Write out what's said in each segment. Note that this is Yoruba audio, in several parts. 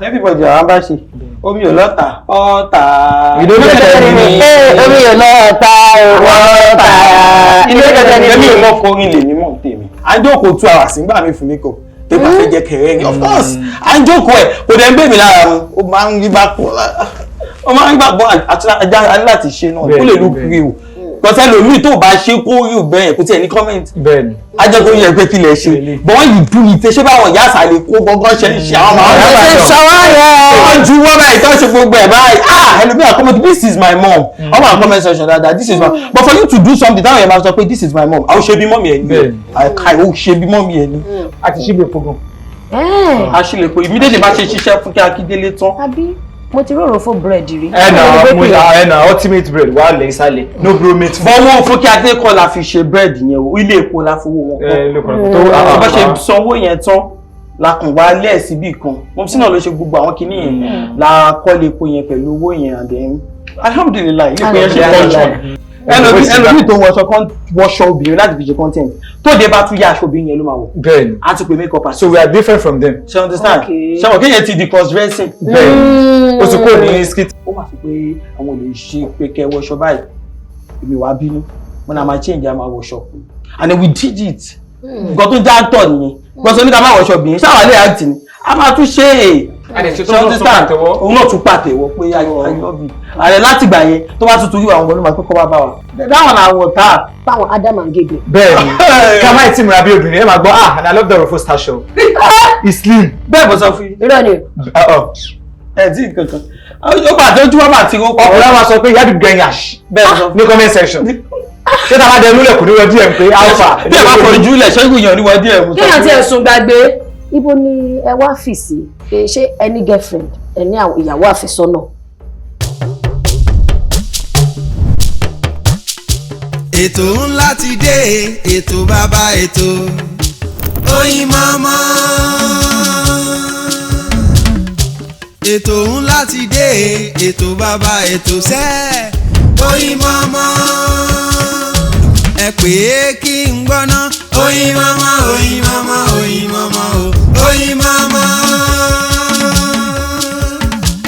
everybody around bá ṣe omi ò lọ́ta ọ̀tá ilé kẹ̀kẹ́ ni omi ò lọ́ta ọ̀tá ilé kẹ̀kẹ́ ni èmi ò mọ̀ kọrin lè ní mọ̀ tèmi à ń jókòó 2 hours nígbà mi fún mi kò tó bá fẹ́ jẹ́ kẹrẹ́ ni of course à ń jókòó ẹ̀ kò dẹ̀ ń gbé mi lára mu ó máa ń rí bá pọ̀ ó máa ń gbà bọ́ àti láti ṣe náà kó lè look real kọ́sẹ́ lómi tó bá ṣe kó rí bẹ́ẹ̀ kó tiẹ̀ ní comment bẹ́ẹ̀ni ajẹ́kó yẹ pé kí lẹ ṣe but when you do it ṣé báwọn ìyá àsàlẹ̀ kó gbọ́ngàn ṣe ń ṣe àwọn ọmọ àwọn ọmọ ṣe ṣọwọ́ yẹn wọ́n ju wọ́n báyìí tó ṣe gbogbo ẹ̀ báyìí ẹlòmíràn comment this is my mom ọmọ àwọn comment section dáadáa this is my but for you to do something táwọn yẹn máa sọ pé this is my mom àwọn ṣe bí mọ́mì ẹ̀ ní àwọn ṣe bí mọ́mì ẹ̀ ní. àti ṣíbi òfógún. àṣìlẹ̀kọ̀ immediately bá ṣe ṣiṣẹ́ Funke Akindele tán. mo ti rọrùn fún búrẹ́dì rí. ẹnà ultimate bread wà lẹ ìsàlẹ̀ no bromate. bọ́wọ́ Funke Akindele kọ́ la fi ṣe búrẹ́dì yẹn o ilé epo la fowó wọn kọ́ tó bá ṣe sanwó yẹn tán la kàn wá lẹ́ẹ̀sì bí kan mo sì náà ló ṣe gbogbo àwọn kinní yẹn la kọ́ lé epo yẹn pẹ̀lú owó yẹn and then alhamdulilayi ilé epo yẹn ṣe tọ́jú ẹlòmíì tó wọṣọ obìnrin láti fi ṣe content tó dé bá tún yá aṣọ obìnrin yẹn ló máa wọ̀ bẹ́ẹ̀ni a ti pè make up so we are different from them. ṣe understand ṣe wọ́n kéèyàn ti di cross dressing. bẹ́ẹ̀ni o sì kúrò ní skit. ó wà sí pé àwọn olè ṣe pé kẹ wọṣọ báyìí èmi wàá bínú wọn náà máa change a máa wọṣọ and then we did it nǹkan tó já tọ̀ nìyẹn gbọ́sọ̀ ní ká máa wọṣọ obìnrin ṣáà wà lè act ni a máa tún ṣe é òun náà tún pàtẹ́wọ́ pé I love you ààrẹ láti gbà yẹn tó bá tuntun yíwa àwọn olùmọ̀ kọ́kọ́ bá wa dáwọn àwọn tá. báwọn Adam and Gabriel. bẹ́ẹ̀ni ká má ti múra bí obìnrin ẹ máa gbọ́ and I love the rofo star show it's slim. bẹ́ẹ̀ bọ́ sọ fún yín. irọ́ ni. ẹ tí kankan ó pàtó ojú wọn bá ti rọ́pò. ọ̀pọ̀lọpọ̀ máa sọ pé yàtú gẹ̀yàsh ní comment section ṣé tá a bá dẹ lulẹ̀ kò ní wọ díẹ̀ pé alpha. bí ẹ bá fọ ojú lẹ̀ ṣé ìgbìyànjú ní wọ díẹ̀ mú. kéèyàn ti ẹ̀sùn gbàgbé. ibo ni ẹ wá fì sí ṣé ẹni girlfriend ẹ ní ìyàwó àfẹ́sọ́nà. ètò ńlá ti dé ètò bàbá ètò Oyinmomo. ètò ńlá ti dé ètò bàbá ètò sẹ́ Oyinmomo. ẹ pè é kí n gbọ́ná Oyinmomo Oyinmomo Oyinmomo Oyinmomo.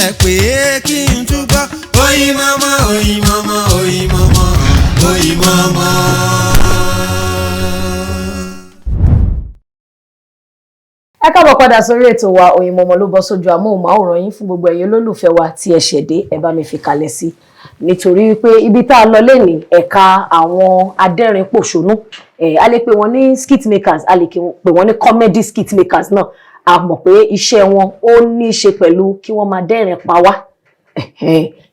ẹ pè é kí n túbọ̀ Oyinmomo Oyinmomo Oyinmomo Oyinmomo. ẹ káàbọ̀ padà sórí ètò wa Oyinmomo ló bọ́ sójú amóhùnmáwòrán yín fún gbogbo ẹ̀yin olólùfẹ́ wa tí ẹ ṣẹ̀dé ẹ bá mi fi kalẹ̀ sí nítorí pé ibi tá a lọ lẹ́nìí ẹ̀ka àwọn adẹ́rìn pòṣónú a lè pè wọ́n ní skit makers a lè pè wọ́n ní comedy skit makers náà a mọ̀ pé iṣẹ́ wọn ó ní í ṣe pẹ̀lú kí wọ́n máa dẹ́rìn pa wá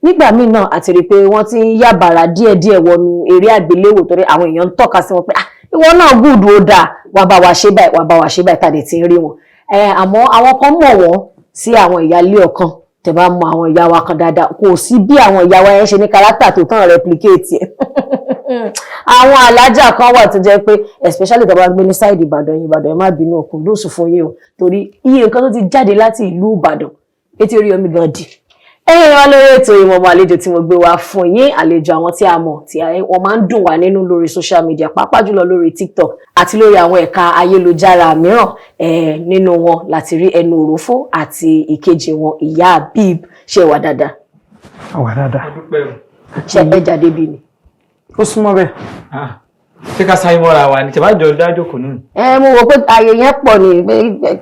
nígbà míì náà àti rí i pé wọ́n ti ń yàbàrà díẹ̀díẹ̀ wọnú eré àgbéléwò torí àwọn èèyàn ń tọ́ka sí wọn pé ìwọ náà gùdù ó dáa wàá bá wa ṣe báyìí tàdé tí ń rí wọn àmọ́ àwọn kan mọ̀ wọ́n sí àwọn ìyáálé ọ̀kan tẹ́ bá mọ àwọn ìyá wa kan dáadáa kò sí bí àwọn ìyá wa yẹn ṣe ní kárátà tó tán replicate ẹ̀ àwọn alájà kan wà tó jẹ́ pé especially tó bá gbé ní side Ìbàdàn ẹ má bínú òkun lóṣù fún yín o torí iye nǹkan tó ti jáde láti ìlú Ìbàdàn etí orí omi gan dì ẹ̀yin wá lórí ètò Oyinmomo àlejò tí mo gbé wá fún yín àlejò àwọn tí a mọ̀ tí wọ́n máa ń dùn wá nínú lórí social media pàápàá jùlọ lórí TikTok àti lórí àwọn ẹ̀ka ayélujára mìíràn nínú wọn láti rí ẹnu òrófó àti ìkejì wọn ìyá Habib ṣe wà dáadáa. àwa dáadáa. ṣe ẹ jáde bí ni. ó súnmọ́ bẹ́ẹ̀. ṣé ká sáré mọ́ra wa ni tẹ̀bájọ́ dájọ́ kò nù. mo wò pé ààyè yẹn pọ̀ ní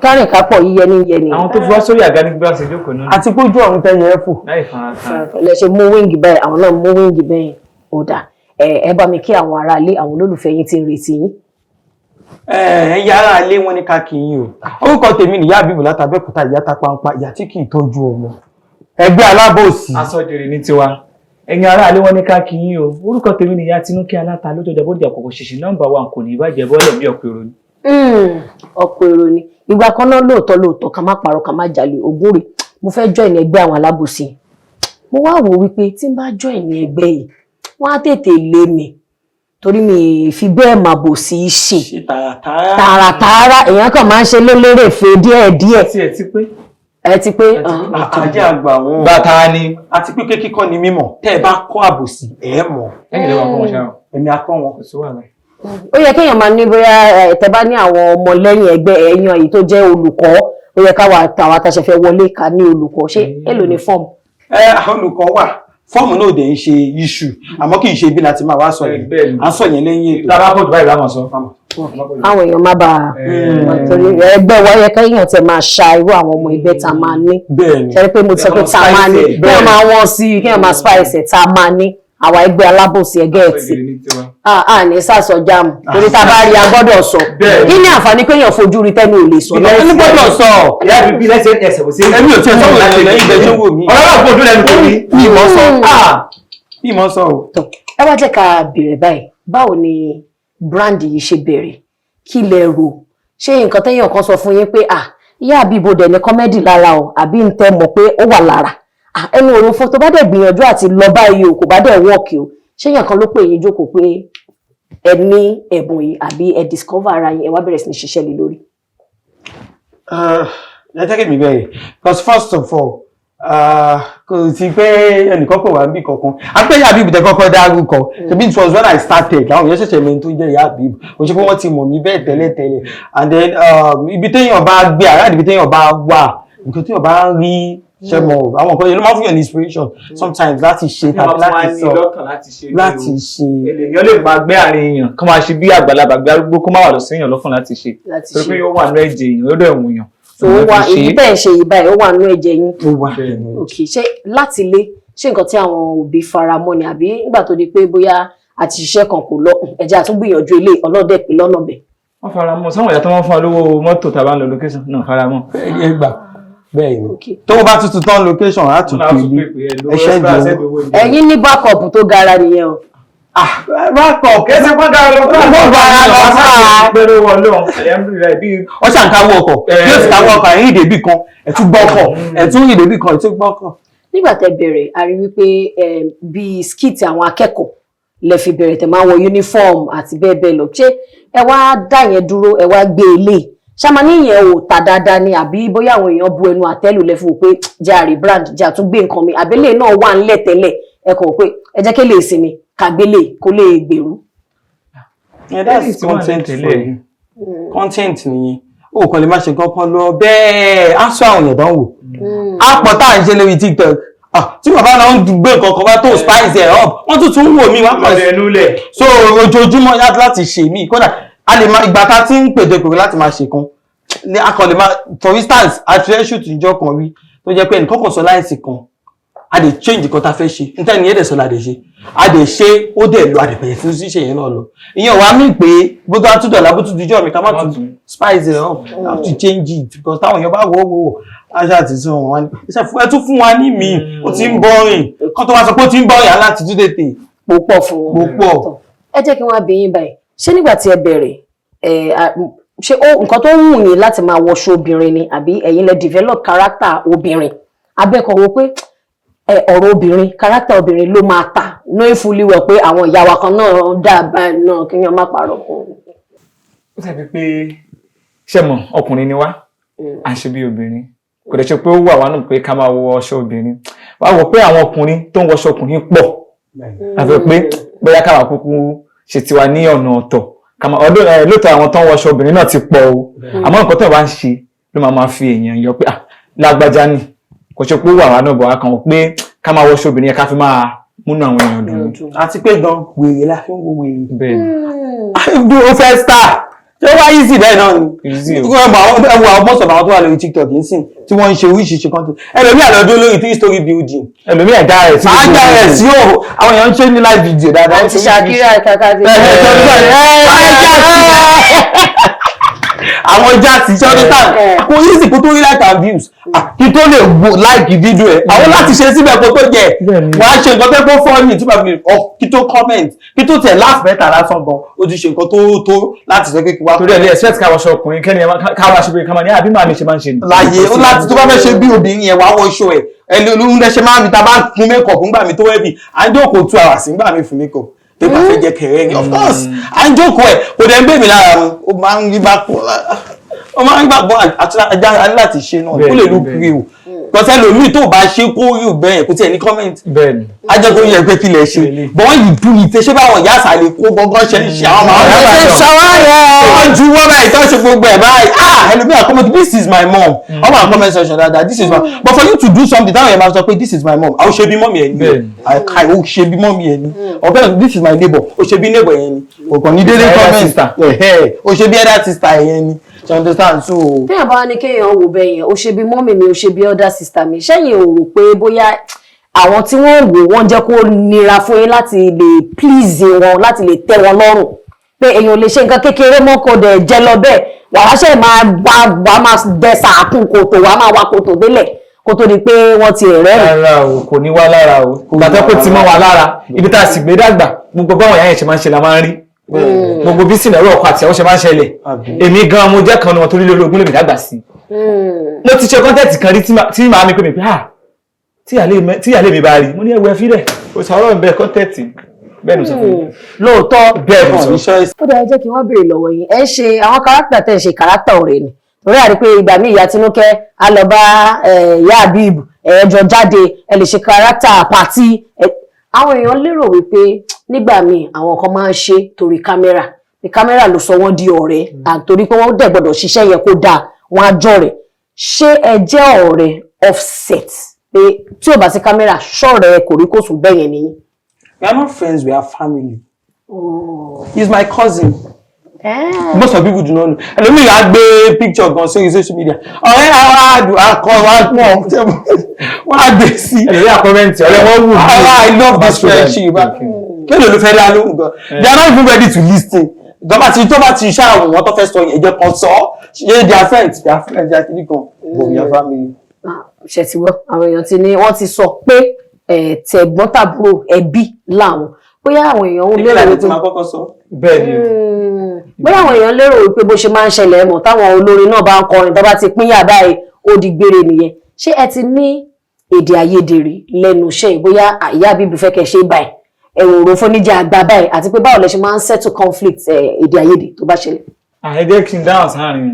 kárìnká pọ̀ yíyẹ. àwọn tó fi wá sórí àga ní gbé àṣẹ jókòó nù. àti pójú ọ̀run tẹ́ yẹn fò. láì fara kan. lẹ ṣe mú wíńgì bẹ́ẹ̀ àwọn náà mú wíńgì bẹ́ẹ̀ ó dà ẹ bá mi kí àwọn aráalé àwọn olólùfẹ́ yín ti ń retí yín. ẹ̀yin aráalé wọn ní ká kí yín o orúkọ tèmi nìyá Habib látàbẹ́kúta ìyá tapampa ìyá tí kì í tọ́jú ọmọ ẹgbẹ́ alábòsí. asọ́jèrè ní tiwa ẹ̀yin aráalé wọn ní ká kí yín o orúkọ tèmi nìyá Tinúkẹ́ Aláta ló jọjọ bóde àkọ́kọ́ ṣìṣì nọ́mbà 1 kò ní ìbàjẹ́ bọ́ọ̀lù bí ọ̀pọ̀ èrò ni. ọ̀pọ̀ èrò ni ìgbà kan náà lóòótọ́ ká má parọ́ ká má jalè ogún rè mo fẹ́ join ẹgbẹ́ àwọn alábòsí mo wá wò wípé tí n bá join ẹgbẹ́ yìí wọ́n á tètè lé mi torí mi fi bẹ́ẹ̀ mà bò sí í ṣe tààràtààrà èèyàn kan máa ń ṣe lélẹ́rẹ̀fẹ́ díẹ̀díẹ̀. ẹ ti pé ajé àgbà wọn bàtà ni àti pé kíkọ́ ni mímọ̀ tẹ́ ẹ bá kọ́ àbòsí ẹ mọ̀. ẹ̀yin lè wà fún wọn ṣáà. èmi akọ́ wọn. ó yẹ kéèyàn máa ní bóyá tẹ́ bá ní àwọn ọmọ lẹ́yìn ẹgbẹ́ ẹ̀yàn èyí tó jẹ́ olùkọ́ ó yẹ káwa tàwa tá ṣe fẹ́ wọlé ká ní olùkọ́ ṣé èlò ní fọ́ọ̀mù. Olùkọ́ wà fọ́ọ̀mù náà dẹ̀ ń ṣe issue àmọ́ kì í ṣe bí láti máa wá sọ yẹn à ń sọ yẹn lẹ́yìn ètò. tábà pọ̀ báyìí láwọn sọ. àwọn èèyàn má bàa torí ẹgbẹ́ wa yẹ kéèyàn tẹ máa ṣa irú àwọn ọmọ ẹgbẹ́ tá a máa ní. ṣe pé mo ti sọ pé tá a máa ní kéèyàn máa wọ́n sí kéèyàn máa spice ẹ̀ tá a máa ní àwa ẹgbẹ́ alábòsí ẹgẹ́ ẹ̀tì ní sàsọ jáàmù torí tá a bá rí a gbọ́dọ̀ sọ kí ni àǹfààní kéèyàn fojú rí tẹ́nu ò lè sọ ẹni gbọ́dọ̀ sọ ìyá bíbí lẹ́sẹ̀ ẹsẹ̀ kò sí ẹni ò tí ẹ sọ̀rọ̀ láti lẹ́yìn ìgbẹ́jọ́ wò mí ọlọ́run kò dún lẹ́nu kò ní ìmọ̀ sọ o. ẹ wá jẹ́ ká bẹ̀rẹ̀ báyìí báwo ni brand yìí ṣe bẹ̀rẹ̀ kí lẹ rò ṣé nǹkan téèyàn kan sọ fún yín pé ìyá àbíbo dẹ̀ ní kọ́mẹ́dì lára o àbí ń tẹ́ mọ̀ pé ó wà lára ẹnu òun fún tó bá dẹ̀ gbìyànjú àti lọ báyìí o kò bá dẹ̀ wọ́ọ̀kì o ṣé èèyàn kan ló pè yín jókòó pé ẹ ní ẹ̀bùn yìí àbí ẹ discover ara yín ẹ wá bẹ̀rẹ̀ sí ní ṣiṣẹ́ lé lórí. ẹ jẹ́ kí mi bẹ̀rẹ̀ because first of all kò sí pé ẹnìkan pè wá níbì kankan àpéyà bíbí tẹ kọ́kọ́ dárúkọ ṣebí it was when I started àwọn èèyàn ṣẹ̀ṣẹ̀ mẹ́rin tó jẹ́ ìyá bíbí kò ṣe pé wọ́n ti mọ̀ mí bẹ́ẹ̀ tẹ́lẹ̀ and then ibi téèyàn bá gbé àrà ibi téèyàn bá wà nǹkan téèyàn bá rí ṣe mọ̀ àwọn nǹkan yẹn ló máa fún yàn ní inspiration sometimes láti ṣe tàbí láti sọ láti ṣe. èèyàn lè máa gbé àárín èèyàn kó máa ṣe bí àgbàlagbà gbé arúgbó kó má wà lọ sí èèyàn lọ́kàn láti ṣe torí pé ó wà ní ẹ̀jẹ̀ èèyàn ó dẹ̀ wù yàn. so ó wà èyí bẹ́ẹ̀ ṣe yìí báyìí ó wà nínú ẹ̀jẹ̀ yín. ó wà ok ṣé láti ilé ṣé nǹkan tí àwọn òbí fara mọ́ ni àbí nígbà tó di pé bóyá àti ṣiṣẹ́ kan kò lọ ẹ̀jẹ̀ àtúngbìyànjú ilé ọlọ́dẹ pé lọ́nà bẹ̀. wọ́n fara mọ́ sáwọn ìyá tó wọ́n fún wa lówó mọ́tò tàbá ń lọ location náà fara mọ́. ẹ gbà bẹ́ẹ̀ ni tó bá tuntun tán location á tún pè ní ẹṣẹ́ ìdíwọ́. ẹ̀yin ní backup tó gara nìyẹn o. backup kẹsì fún dára lọ fún àwọn ọgbà lọ fún pẹ̀lú wọn lọ ọ ṣàn káwọ́ ọkọ̀ yóò sì káwọ́ ọkọ̀ ẹ̀yìn ìdèbí kan ẹ̀tún gbọ́kọ̀ ẹ̀tún ìdèbí kan ẹ̀tún gbọ́kọ̀. nígbà tẹ́ bẹ̀rẹ̀ a rí wípé bíi skit àwọn akẹ́kọ̀ọ́ lẹ fi bẹ̀rẹ̀ tẹ́ máa wọ uniform àti bẹ́ẹ̀ bẹ́ẹ̀ lọ ṣé ẹ wá dá yẹn dúró ẹ wá gbé e lé ṣáma níyẹn ò ta dáadáa ni àbí bóyá àwọn èèyàn bu ẹnu àtẹ́lù lẹ fi wò pé jẹ́ àrí brand jẹ́ àtúngbé nǹkan mi àbẹ́lẹ̀ náà wà ńlẹ̀ tẹ́lẹ̀ ẹ kàn wò pé ẹ jẹ́ kí lè sinmi kàgbélé kó lè gbèrú. That's content for you. Content nìyẹn o kàn lè má ṣe kankan lọ bẹ́ẹ̀ á sọ àwọn èèyàn dánwò á pọ̀ tá à ń ṣe lórí TikTok tí bàbá náà ń gbé nǹkan kan bá tó spice ẹ̀ up wọ́n tún tún wò mí wọ́n kàn sí so ojoojúmọ́ láti ṣe mí kódà a lè máa ìgbà tá tí ń pèdè kòrò láti máa ṣe kan a kàn lè máa for instance àti fẹ́ shoot ìjọ kan rí tó jẹ́ pé ẹnìkan kan sọ láìsí kan a lè change nǹkan tá fẹ́ ṣe níta ni ẹ̀dẹ̀ sọ la dẹ̀ ṣe a dẹ̀ ṣe ó dẹ̀ lọ a dẹ̀ bẹ̀rẹ̀ fún ṣíṣe yẹn náà lọ ìyẹn wàá mí pé bó tó àtúntò làbútú dijọ́ mi ká má tún spice it up have to change it because táwọn èèyàn bá wò aṣá àti sọ wọn ni ẹ tún fún wa ní mi ó ti ń bọ́rìn kán tó wá sọ pé ó ti ń bọ́rìn aláti tún tètè púpọ̀ fún wọn púpọ̀. ẹ jẹ́ kí wọ́n á bí yín báyìí ṣé nígbà tí ẹ bẹ̀rẹ̀ ṣé nǹkan tó ń wù yín láti máa wọṣọ obìnrin ni àbí ẹ̀yin lẹ develop character obìnrin abẹ́kọ̀ wo pé ọ̀rọ̀ obìnrin character obìnrin ló máa ta knowing fully well pé àwọn ìyá wa kan náà dábàá náà kí wọ́n má parọ́ fún un. ó dàbí pé ṣẹ́mọ̀ ọkùnrin ni wá à ń ṣe bí obìnrin kò dẹ̀ ṣe pé ó wà wá nù pé ká máa wọ ọṣọ obìnrin wá wò pé àwọn ọkùnrin tó ń wọṣọ ọkùnrin pọ̀ àfi pé bóyá káwa kúkú ṣe tiwa ní ọ̀nà ọ̀tọ̀ lóòótọ́ àwọn tó ń wọṣọ obìnrin náà ti pọ̀ o àmọ́ nǹkan tó bá ń ṣe ló máa fi èèyàn yọ pé lágbájá ni kò ṣe pé ó wà wá náà bọ̀ wá kan pé ká máa wọṣọ obìnrin yẹn ká fi máa múnú àwọn èèyàn dùn. àti pé gan wèrè la fi ń wo wèrè. bẹ́ẹ̀ bí o fẹ́ star ṣé wá easy bẹ́ẹ̀ náà ni. ẹ wo àwọn mọ́sọ̀ àwọn tó wà lórí TikTok yìí sìn tí wọ́n ń ṣe oríṣiríṣi content ẹlòmíà lọ́dún lórí 3-story building ẹlòmíà dá rẹ̀ sí àwọn èèyàn ń ṣe ní live video dáadáa. wọ́n ti ṣàkíyà kàkà sí àwọn jáàsì ṣe ọdún tán kò easy kó tó rí like and views kí tó lè wo like video ẹ̀ àwọn láti ṣe síbẹ̀ kó tó jẹ wàá ṣe nǹkan tó kó fọ́ọ̀nì tí bàbá mi kí tó comment kí tó tẹ̀ laugh mẹ́ta lásán gan ó ti ṣe nǹkan tó láti sọ pé kí wá. torí ẹ̀ ní expect káwọ́ aṣọ ọkùnrin kẹ́ni káwọ́ aṣọ obìnrin kàmáà ní àbí màá mi ṣe máa ń ṣe. láyé ó láti tó bá fẹ́ ṣe bí obìnrin yẹn wàá wọṣọ ẹ̀ ẹni olóńgbẹ ṣe máa ń mi ta bá ń kun makeup ńgbà mi tó heavy à ń jókòó 2 hours ńgbà mi fún makeup tó bá fẹ́ jẹ kẹrẹ́ ni of course à ń jókòó ẹ̀ kò dẹ̀ ń gbé mi lára wọn ó máa ń rí bá pọ̀ lára ó máa ń gbàgbọ́ àti ajá láti ṣe náà ó lè ló kiri o tọ́sẹ̀ lómi tó bá ṣe kó rí bẹ́ẹ̀ kó tiẹ̀ ní comment. bẹ́ẹ̀ni. ajẹ́ kó yẹ pé kí lẹ ṣe but when you do it ṣé báwọn ìyá àṣàlẹ̀ kó gbọ́ngàn ṣe ń ṣe àwọn ọmọ ọ̀rẹ́ ṣe ṣọwọ́ rẹ̀. wọ́n ju wọ́n báyìí tó ṣe gbogbo ẹ̀ báyìí ẹlòmíràn comment this is my mom ọmọ àwọn comment section dáadáa this is my but for you to do something táwọn yẹn máa sọ pé this is my mom àwọn ṣe bí mọ́mì ẹ̀ ní àwọn ṣe bí mọ́mì ẹ̀ ní ọ̀bẹ this is my neighbor ó ṣe bí neighbor yẹn ni òkàn ní dédé comment ó ṣe bí elder sister yẹn ni you understand so. téèyàn bá ní kéèyàn wò bẹ́ẹ̀ yẹn ó ṣe bí mọ́mì mi ó ṣe bí elder sister mi ṣẹ́yìn ò rò pé bóyá àwọn tí wọ́n wò wọ́n jẹ́ kó nira fún yín láti lè please wọn láti lè tẹ́ wọn lọ́rùn pé èèyàn lè ṣe nǹkan kékeré mọ́ kó dẹ̀ jẹ́ lọ bẹ́ẹ̀ wàá ṣe máa wà máa dẹ sàákùn kòtò wàá máa wá kòtò délẹ̀ kó tó di pé wọ́n ti rẹ̀ rìn. rárá o kò ní wá lára o gbàtọ́ pé ti mọ́ wa lára ibi tá a sì gbé dàgbà gbogbo báwọn ìyá yẹn ṣe máa ń ṣe la máa ń rí gbogbo bí sinẹ̀rọ ọkọ àti àwọn ṣe máa ń ṣẹlẹ̀ èmi gan mo jẹ́ kan ní wọn torí lórí ogún lèmi dàgbà sí mo ti ṣe kọ́ńtẹ́ẹ̀tì kan rí tí màá mi pè mí pé tí ìyàlẹ́ mi bá rí mo ní ẹwẹ́ fílẹ̀ o sọ̀rọ̀ ń bẹ kọ́ńtẹ́ẹ̀tì bẹ́ẹ̀ ni sọ fún mi. lóòótọ́ bẹ́ẹ̀ ni sọ. ó dáa jẹ́ kí wọ́n béèrè lọ́wọ́ yín ẹ ṣe àwọn kárátà tẹ̀ ṣe kárátà ọ̀rẹ́ ni torí àrí pé ìgbà míì ìyá Tinúkẹ́ á lọ bá ìyá Habib ẹ̀ẹ́jọ jáde ẹ lè ṣe kárátà pàtí àwọn èèyàn lérò wípé nígbà míì àwọn kan máa ń ṣe torí kámẹ́rà ní kámẹ́rà ló sọ wọ́n di ọ̀rẹ́ àtòrí pé wọ́n dẹ̀ gbọ́dọ̀ ṣiṣẹ́ yẹn kó dáa wọ́n á jọ rẹ̀ ṣé ẹ jẹ́ ọ̀rẹ́ offset pé tí ò bá sí kámẹ́rà ṣọ̀rẹ́ kòríkòsùn bẹ́ẹ̀ yẹn nìyí. We are not friends, we are family. He's my cousin. Most of people do not know. And let me add picture on social media. I love this friendship. They are not even ready to listen. Gọ́bà tí tó bá ti ṣe àwọn wọn tó fẹ́ sọ yẹn jẹ́ kan sọ they are friends they are kiri kan but we are family. Ṣé ti wọ́ àwọn èèyàn ti ní wọ́n ti sọ pé tẹ̀gbọ́n tàbúrò ẹbí làwọn bóyá àwọn èèyàn ń lérò wípé bẹ́ẹ̀ ni bóyá àwọn èèyàn lérò wípé bó ṣe máa ń ṣẹlẹ̀ mọ̀ táwọn olórin náà bá ń kọrin tó bá ti pínyà báyìí ó di gbére nìyẹn ṣé ẹ ti ní èdè àìyedè rí lẹ́nu iṣẹ́ bóyá ìyá bíbí fẹ́ kẹ́ ṣe báyìí ẹ̀wọ̀n òrò fọ́níjà àgbà báyìí àti pé báwo lẹ ṣe máa ń settle conflict èdè àìyedè tó bá ṣẹlẹ̀. ẹ jẹ́ kí n dáhùn sáàrin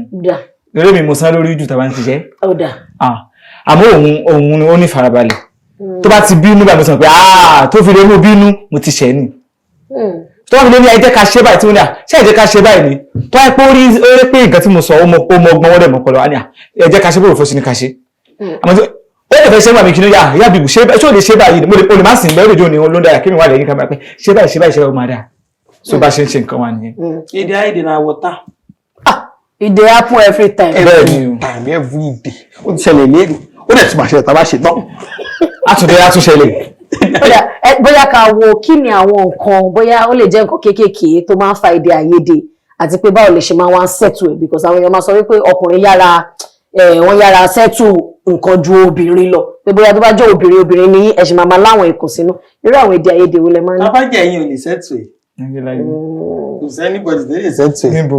lórí mi mo sán lórí jù tàbá ń ṣiṣẹ́ àmọ́ òun ni ó ní farabalẹ̀ tó bá ti bínú bá mi sọ pé tó fi lè mú bínú mo ti ṣẹ̀ ni tó bá fi lè ní ẹ jẹ́ ká ṣe báyìí tí mo ní ṣé ẹ jẹ́ ká ṣe báyìí ni tó wáyé pé ó rí pé nǹkan tí mo sọ ó mọ ọgbọ́n wọ́n dẹ̀ mọ́ pọ̀lọ́ wá ní ẹ jẹ́ ká ṣe bóyá fọ́sí ni ká ṣe àmọ́ ó lè fẹ́ ṣe wà mí kí ní yá bíbù ṣé ó lè ṣe báyìí mo lè má sìn bẹ́ẹ̀ lójú ni ló ń dára kí mi wà lẹ́yìn ká máa pẹ́ ṣe báyìí ó máa dáa so bá ṣe ń ṣe nǹkan wà nìyẹn. Èdè àìyedè na water. Èdè happen every time. Every day ó ti ṣẹlẹ̀ léèrè ó dẹ̀ ti máa ṣẹlẹ̀ tàbá ṣe tán. àtúnṣẹlẹ̀. bóyá ká wo kí ni àwọn nǹkan bóyá ó lè jẹ́ nǹkan kéékèèké tó máa ń fa èdè àìyedè àti pé báwo lè ṣe máa wá ń settle ẹ̀ because àwọn èèyàn máa sọ wípé ọkùnrin wọ́n yára settle nǹkan ju obìnrin lọ pé bóyá tó bá jẹ́ obìnrin ní ẹ̀sìn máa láwọn ìkùnsínú irú àwọn èdè àìyedè wo lẹ máa ń ní. abájẹ́ ẹ̀yin ò lè settle ẹ̀ kò sẹ́nibọ̀dì tó lè settle ẹ̀ níbo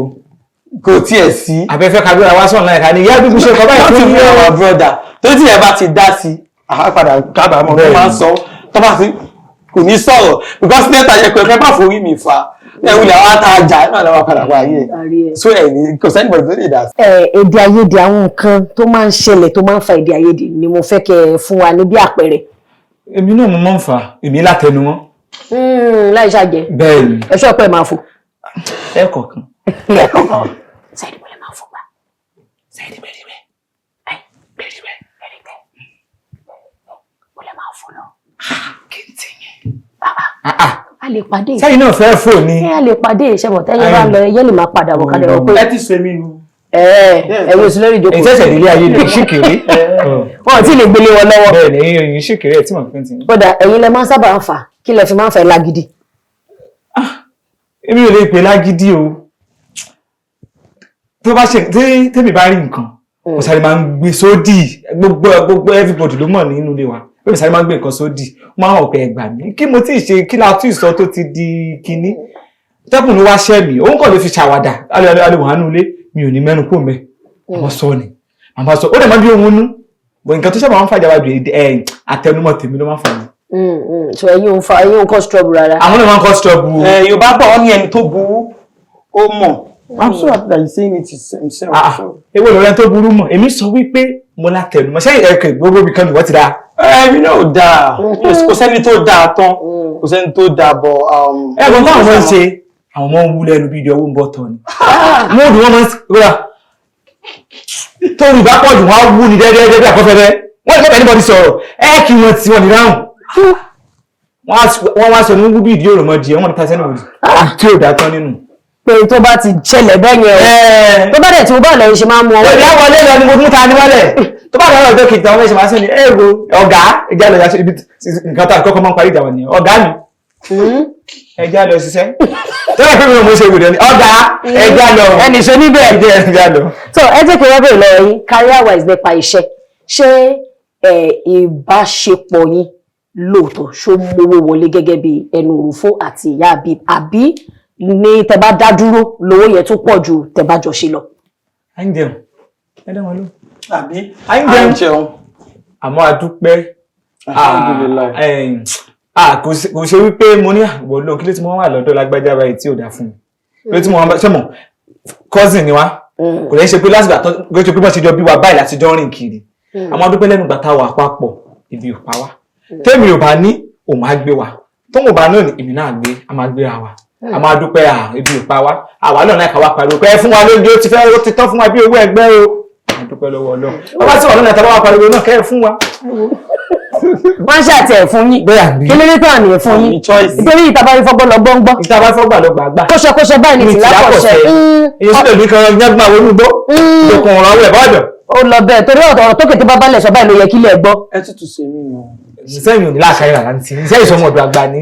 kò tiẹ̀ sí. abẹ́fẹ́ kábíyà wá sọ̀rọ̀ náà ìka ni ìyá bíbú ṣe kọ́ báyìí fún your brother tó tí ẹ bá ti dá sí àpàdà kábàámọ̀ tó máa ń sọ tó bá ti kò ní sọ̀rọ̀ because mẹ́ta yẹ pé ẹ bá forí mi fa ẹ̀wùlẹ̀ àwọn àtàjà ẹ̀ máa lọ́wọ́ padà wá yẹ so ẹ̀ kò sẹ́nibọ̀dì tó lè dá sí. èdè àìyedè àwọn nǹkan tó máa ń ṣẹlẹ̀ tó máa ń fa èdè àìyedè ni mo fẹ́ kẹ́ fún wa ní bí àpẹẹrẹ. èmi náà mo máa ń fa èmi látẹnumọ́. láì ṣàjẹ́ bẹ́ẹ̀ni ẹ̀ṣọ́ pẹ́ máa fò. ẹ̀kọ̀ọ̀kan. sáyẹ̀dì bọ́lẹ̀ máa fò gbà. sáyẹ̀dì bẹ̀rẹ̀ bọ́lẹ̀ máa fò lọ. kí n ti yẹn. a lè pàdé. sẹ́yìn náà fẹ́ fò ní. a lè pàdé ìṣẹ́bọ̀ tẹ́yẹ bá ń lọ ẹyẹ lè máa padà bọ̀ kalẹ̀ wọ́n pé. ẹ ti sọ èmi nu. ẹ̀yìn oṣù lórí ìjókòó. ìṣẹ̀ṣẹ̀ délé ayé lè ṣìkìrí. wọn ò tí ì lè gbélé wọn lọ́wọ́. bẹ́ẹ̀ni ẹ̀yin ṣìkìrí ẹ̀ tí wọ́n fi ń tì. kódà ẹ̀yin lẹ máa ń sábà ń fà kí lẹ fi máa ń fẹ́ lágídí. èmi ò lè pè lágídí o tó bá ṣe tẹ́mi bá rí nǹkan mo sáré máa ń gbé sódì gbogbo everybody ló mọ̀ nínú ilé wa bẹ́ẹ̀ sáré máa ń gbé nǹkan sódì wọ́n á ọ̀pẹ ẹgbà mi kí mo tí ì ṣe kí la tún ìsọ tó ti di kinní tẹ́kùn ló wá ṣẹ́ mi òun kàn lè fi ṣàwàdà alẹ́wọ̀n ilé mi ò ní mẹ́nu kó mẹ́ àwọn sọ ni màmá sọ ó dẹ̀ máa bí ohun nú bọ̀ nǹkan tó ṣe máa ń fàjà wájú àtẹnumọ́ tèmi ló máa ń fà mí. so ẹ̀yin ò ń kọ́ struggle rárá. àwọn náà máa ń kọ́ struggle. Yorùbá bọ̀ ọ́ ní ẹni tó burú ó mọ̀. I'm so happy that he's saying it himself. Èwo lọ̀rẹ́ tó burú mọ̀ èmi sọ wípé mo látẹnu mo ṣe ẹ̀kẹ́ gbogbo bí kan wọ́n ti dá. Èmi náà ò dáa kò sẹ́ni tó dáa tán kò sẹ́ni tó dáa bọ̀. Ẹ̀gbọ́n táwọn máa ń ṣe àwọn ọmọ ń wúlẹ̀ ẹnu bí ìdí ọwọ́ ń bọ̀ tán ni. Móòdù wọn máa ń rà torí bá pọ̀ jù wọ́n á wú ni dẹ́dẹ́dẹ́ bí àkọ́fẹ́fẹ́ wọ́n ní anybody sọ̀rọ̀ kí wọ́n ti wọ́n ní ráhùn. Wọ́n wá sọ ní wú bí ìdí òròmọdì ẹ̀ wọ́n ní pàṣẹ náà tí ò dá tán nínú. Pé tó bá ti ṣẹlẹ̀ bẹ́ẹ̀ yẹn tó bá dẹ̀ tí mo bá lọ ṣe máa mú ọwọ́. Ìyá wọlé lọ ni mo mú ta ni wọlé. Tó bá lọ́wọ́ ọjọ́ kejì àwọn ẹ̀ṣẹ̀ máa ń sẹ́ni ẹ̀rọ ọ̀gá ẹja lọ yàtọ̀ ibi nǹkan tá a kọ́kọ́ máa ń parí ìjà wọn ni ọ̀gá mi ẹja lọ ṣiṣẹ́. Tẹ́lẹ̀ pé mo ṣe wùdọ̀ ni ọ̀gá ẹja lọ. Ẹnì ṣe níbẹ̀. Ẹja lọ. So ẹ jẹ́ kí wọ́n bèèrè lọ yín career wise nípa iṣẹ́ ṣé ìbáṣepọ̀ yín lóòótọ́ ṣó mówó wọlé gẹ́gẹ́ bí ẹnu òrùfó àti ìyá àbí ní tẹ́ bá dá dúró lówó yẹn tó pọ̀ ju tẹ́ bá jọ ṣe lọ. À ń jẹun ẹ dá wọn lọ. Àbí À ń jẹun. Àmọ́ a dúpẹ́. Kò ṣe wípé mo ní àwọ̀ lóhun kí ló ti mọ́ wà lọ́dọ̀ lágbájá báyìí tí ò dá fún mi. Ló ti mọ́ wọn ṣe mọ̀ cousin ni wá. Kò lè ṣe pé lásìgbà tó gbé pé wọ́n ti jọ bí wa báyìí láti jọ rìn kiri. Àmọ́ a dúpẹ́ lẹ́nu ìgbà táwa àpapọ̀ ibi ò pa wá. Tèmi ò bá ní òun máa gbé wa. Tóun ò bá náà ní èmi náà gbé a máa gbéra wa. A máa dúpẹ́ ibi ò pa wá. Àwa náà náà kà wá pariwo pé ẹ fún wa lóúnjẹ ó ti fẹ́ ó ti tán fún wa bí owó ẹgbẹ́ o. A dúpẹ́ lọ́wọ́ Ọlọ́run. Bàbá tí wà lọ́nà ìtàbá wa pariwo náà kẹ́ ẹ fún wa. Wọ́n ṣàtì ẹ̀ fún yín kí ló dé tán ni ẹ̀ fún yín nítorí ìtàbá rí fọ́gbọ́n lọ gbọ́ngbọ́n. Ìtàbá fọ́gbà lọ gbàgbà. Kóṣọkóṣọ báyìí ní tìlápọ̀ṣẹ́. Èyí sílẹ̀ ní kan gbàgbà wọnú gbó. Ìdòkùn ọ̀rọ̀ ọwọ́ ẹ̀ bọ́ọ̀dọ̀. Ó lọ bẹ́ẹ̀ torí ọ̀rọ̀ tó kété bá balẹ̀ sọ báyìí ló yẹ kílẹ̀ gbọ́. ẹ tútù ṣe mí nù. Sẹ́yìn ò ní láàkárí rà láti iṣẹ́ ìsọmọ ọ̀dọ̀ àgbà ni.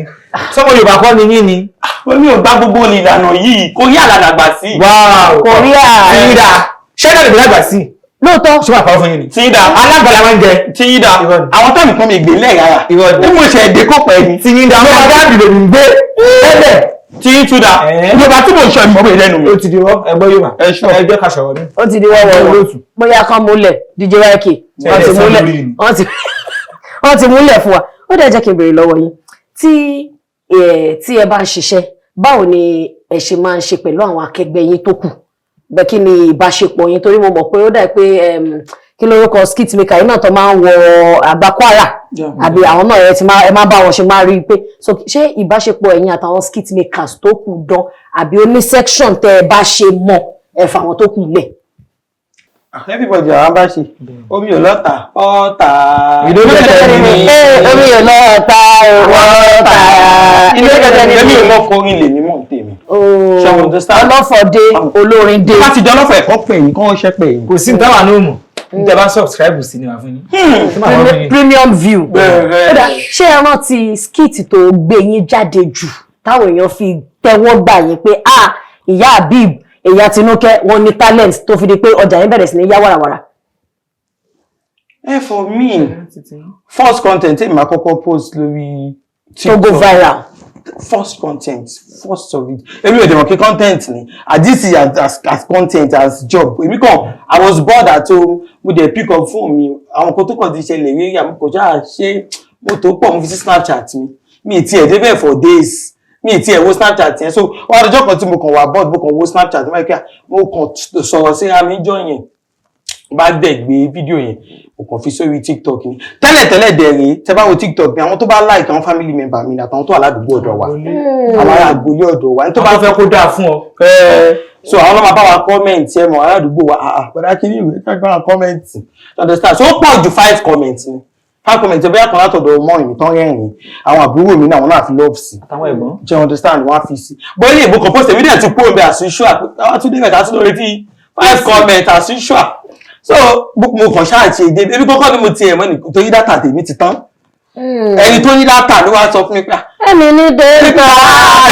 Sọmọ Yorùbá kọ́ ni yín ni. Omi ò gbá gbogbo ìlànà yìí kò rí àlàdàgbà sí. Korea. Tíyídà. Ṣẹ́dá lè dàgbà sí. Lóòótọ́. Ṣé wàá pàrọ̀ fún yín ni? Tíyídà. Alágbàlá máa ń jẹ. Tíyídà. Àwọn táìmù kan mi gbé lẹ̀ rárá. Bí mo ṣe èdè kó pẹ́ ni. Tíyídà. Àwọn ọ̀gá àbìlẹ̀ mi gbé. Ẹ̀bẹ̀. Tíyídà. Yorùbá tí mo ń sọ ìmọ̀ mi lẹ́nu mi. Ó ti di wọ́ ẹgbọ́ Yorùbá. Ẹjọ́ ká sọ̀rọ̀ ní. Ó ti di wọ́wọ́ bóyá kan múlẹ̀ DJ YK. Wọ́n ti múlẹ̀ fún wa. Ó dẹ̀ jẹ́ kí n béèrè lọ́wọ́ yín. Tí ẹ bá ń ṣiṣẹ́, báwo ni ẹ ṣe máa ń ṣe pẹ̀lú àwọn akẹgbẹ́ yín tó kù? Bẹ́ẹ̀ kí ni ìbáṣepọ̀ yín torí mo mọ̀ pé ó dà pé kí lórúkọ skit maker yìí náà tó máa ń wọ àgbákwara àbí àwọn náà ẹ máa bá wọn ṣe máa rí i pé so ṣé ìbáṣepọ̀ ẹ̀yin àtàwọn skit makers tó kù dán àbí ó ní section tẹ́ ẹ bá ṣe mọ̀ ẹ fà wọn tó kù lẹ̀. Everybody àwọn bá ṣe omi ò lọ́ta ọ̀tá. Omi ò lọ́ta ọ̀tá. Ilé kẹtẹ ni èmi ò mọ forin lè ní mọ̀ tèmi. Ọlọ́fọ̀dé olórin dé. Láti jọ lọ́fọ̀ ẹ̀kọ́ pè yín kọ́ ṣẹ́ pè yín. Kò sí táwa ní òmù. Níta bá subscribe sí ni wà fún yín. Premium view. Ṣé ẹ rántí skit tó gbé yín jáde jù táwọn èèyàn fi tẹ́wọ́ gbà yín pé ìyá Habib èyà Tinúkẹ́ wọn ní talent tó fi di pé ọjà yín bẹ̀rẹ̀ sí ní yá wàràwàrà. For me first content tí màá kọ́kọ́ post lórí TikTok to go viral. First content first of it èmi ò dẹ̀mọ̀ kí content ni I did see as content as job èmi kàn I was bored at home mo dẹ̀ pick up phone mi àwọn kan tó kàn ti ṣẹlẹ̀ rí àmọ́ kò ṣáà ṣe mo tó pọ̀ mo fi sí Snapchat mi ti ẹ̀ débẹ̀ for days mi ti ẹ̀ wo Snapchat yẹn so wọ́n àdójọ́ kan tí mo kàn wà bored mo kàn wo Snapchat mo kàn sọ̀rọ̀ sí àmì ìjọ yẹn bá dẹ̀ gbé fídíò yẹn mo kàn fi sórí TikTok ni tẹ́lẹ̀ dẹ̀rẹ̀ tẹ́ bá wo TikTok ni àwọn tó bá like àwọn family member mi àtàwọn tó wà ládùúgbò ọ̀dọ̀ wa àwọn ará àgbòlé ọ̀dọ̀ wa ní tó bá fẹ́ kó dáa fún ọ so àwọn ọlọ́mọ bá wa comment ẹ mọ̀ ará àdúgbò wa bọ̀dá kí ni ìwé ká gbá comment understand so ó pọ̀ ju 5 comments ni 5 comments ẹbí àkànlá tọ̀dọ̀ ọmọ ìmì tán rẹ́rìn àwọn àbúrò mi náà wọn náà fi love sí àtàwọn ẹ̀gbọ́n jẹ́ understand wọn á fi sí bọ́ ilé ìbò kan post evidence ti kúrò bẹ́ẹ̀ as usual àwọn tún dé mẹ́ta tún lórí tí 5 comments as usual so mo kàn ṣáà ṣe èdè ebi kọ́kọ́ ni mo ti ẹ̀mọ́ ní torí dátà tèmi ti tán ẹni tó ní dátà ló wá sọ fún mi pé ẹni ní dẹ́ta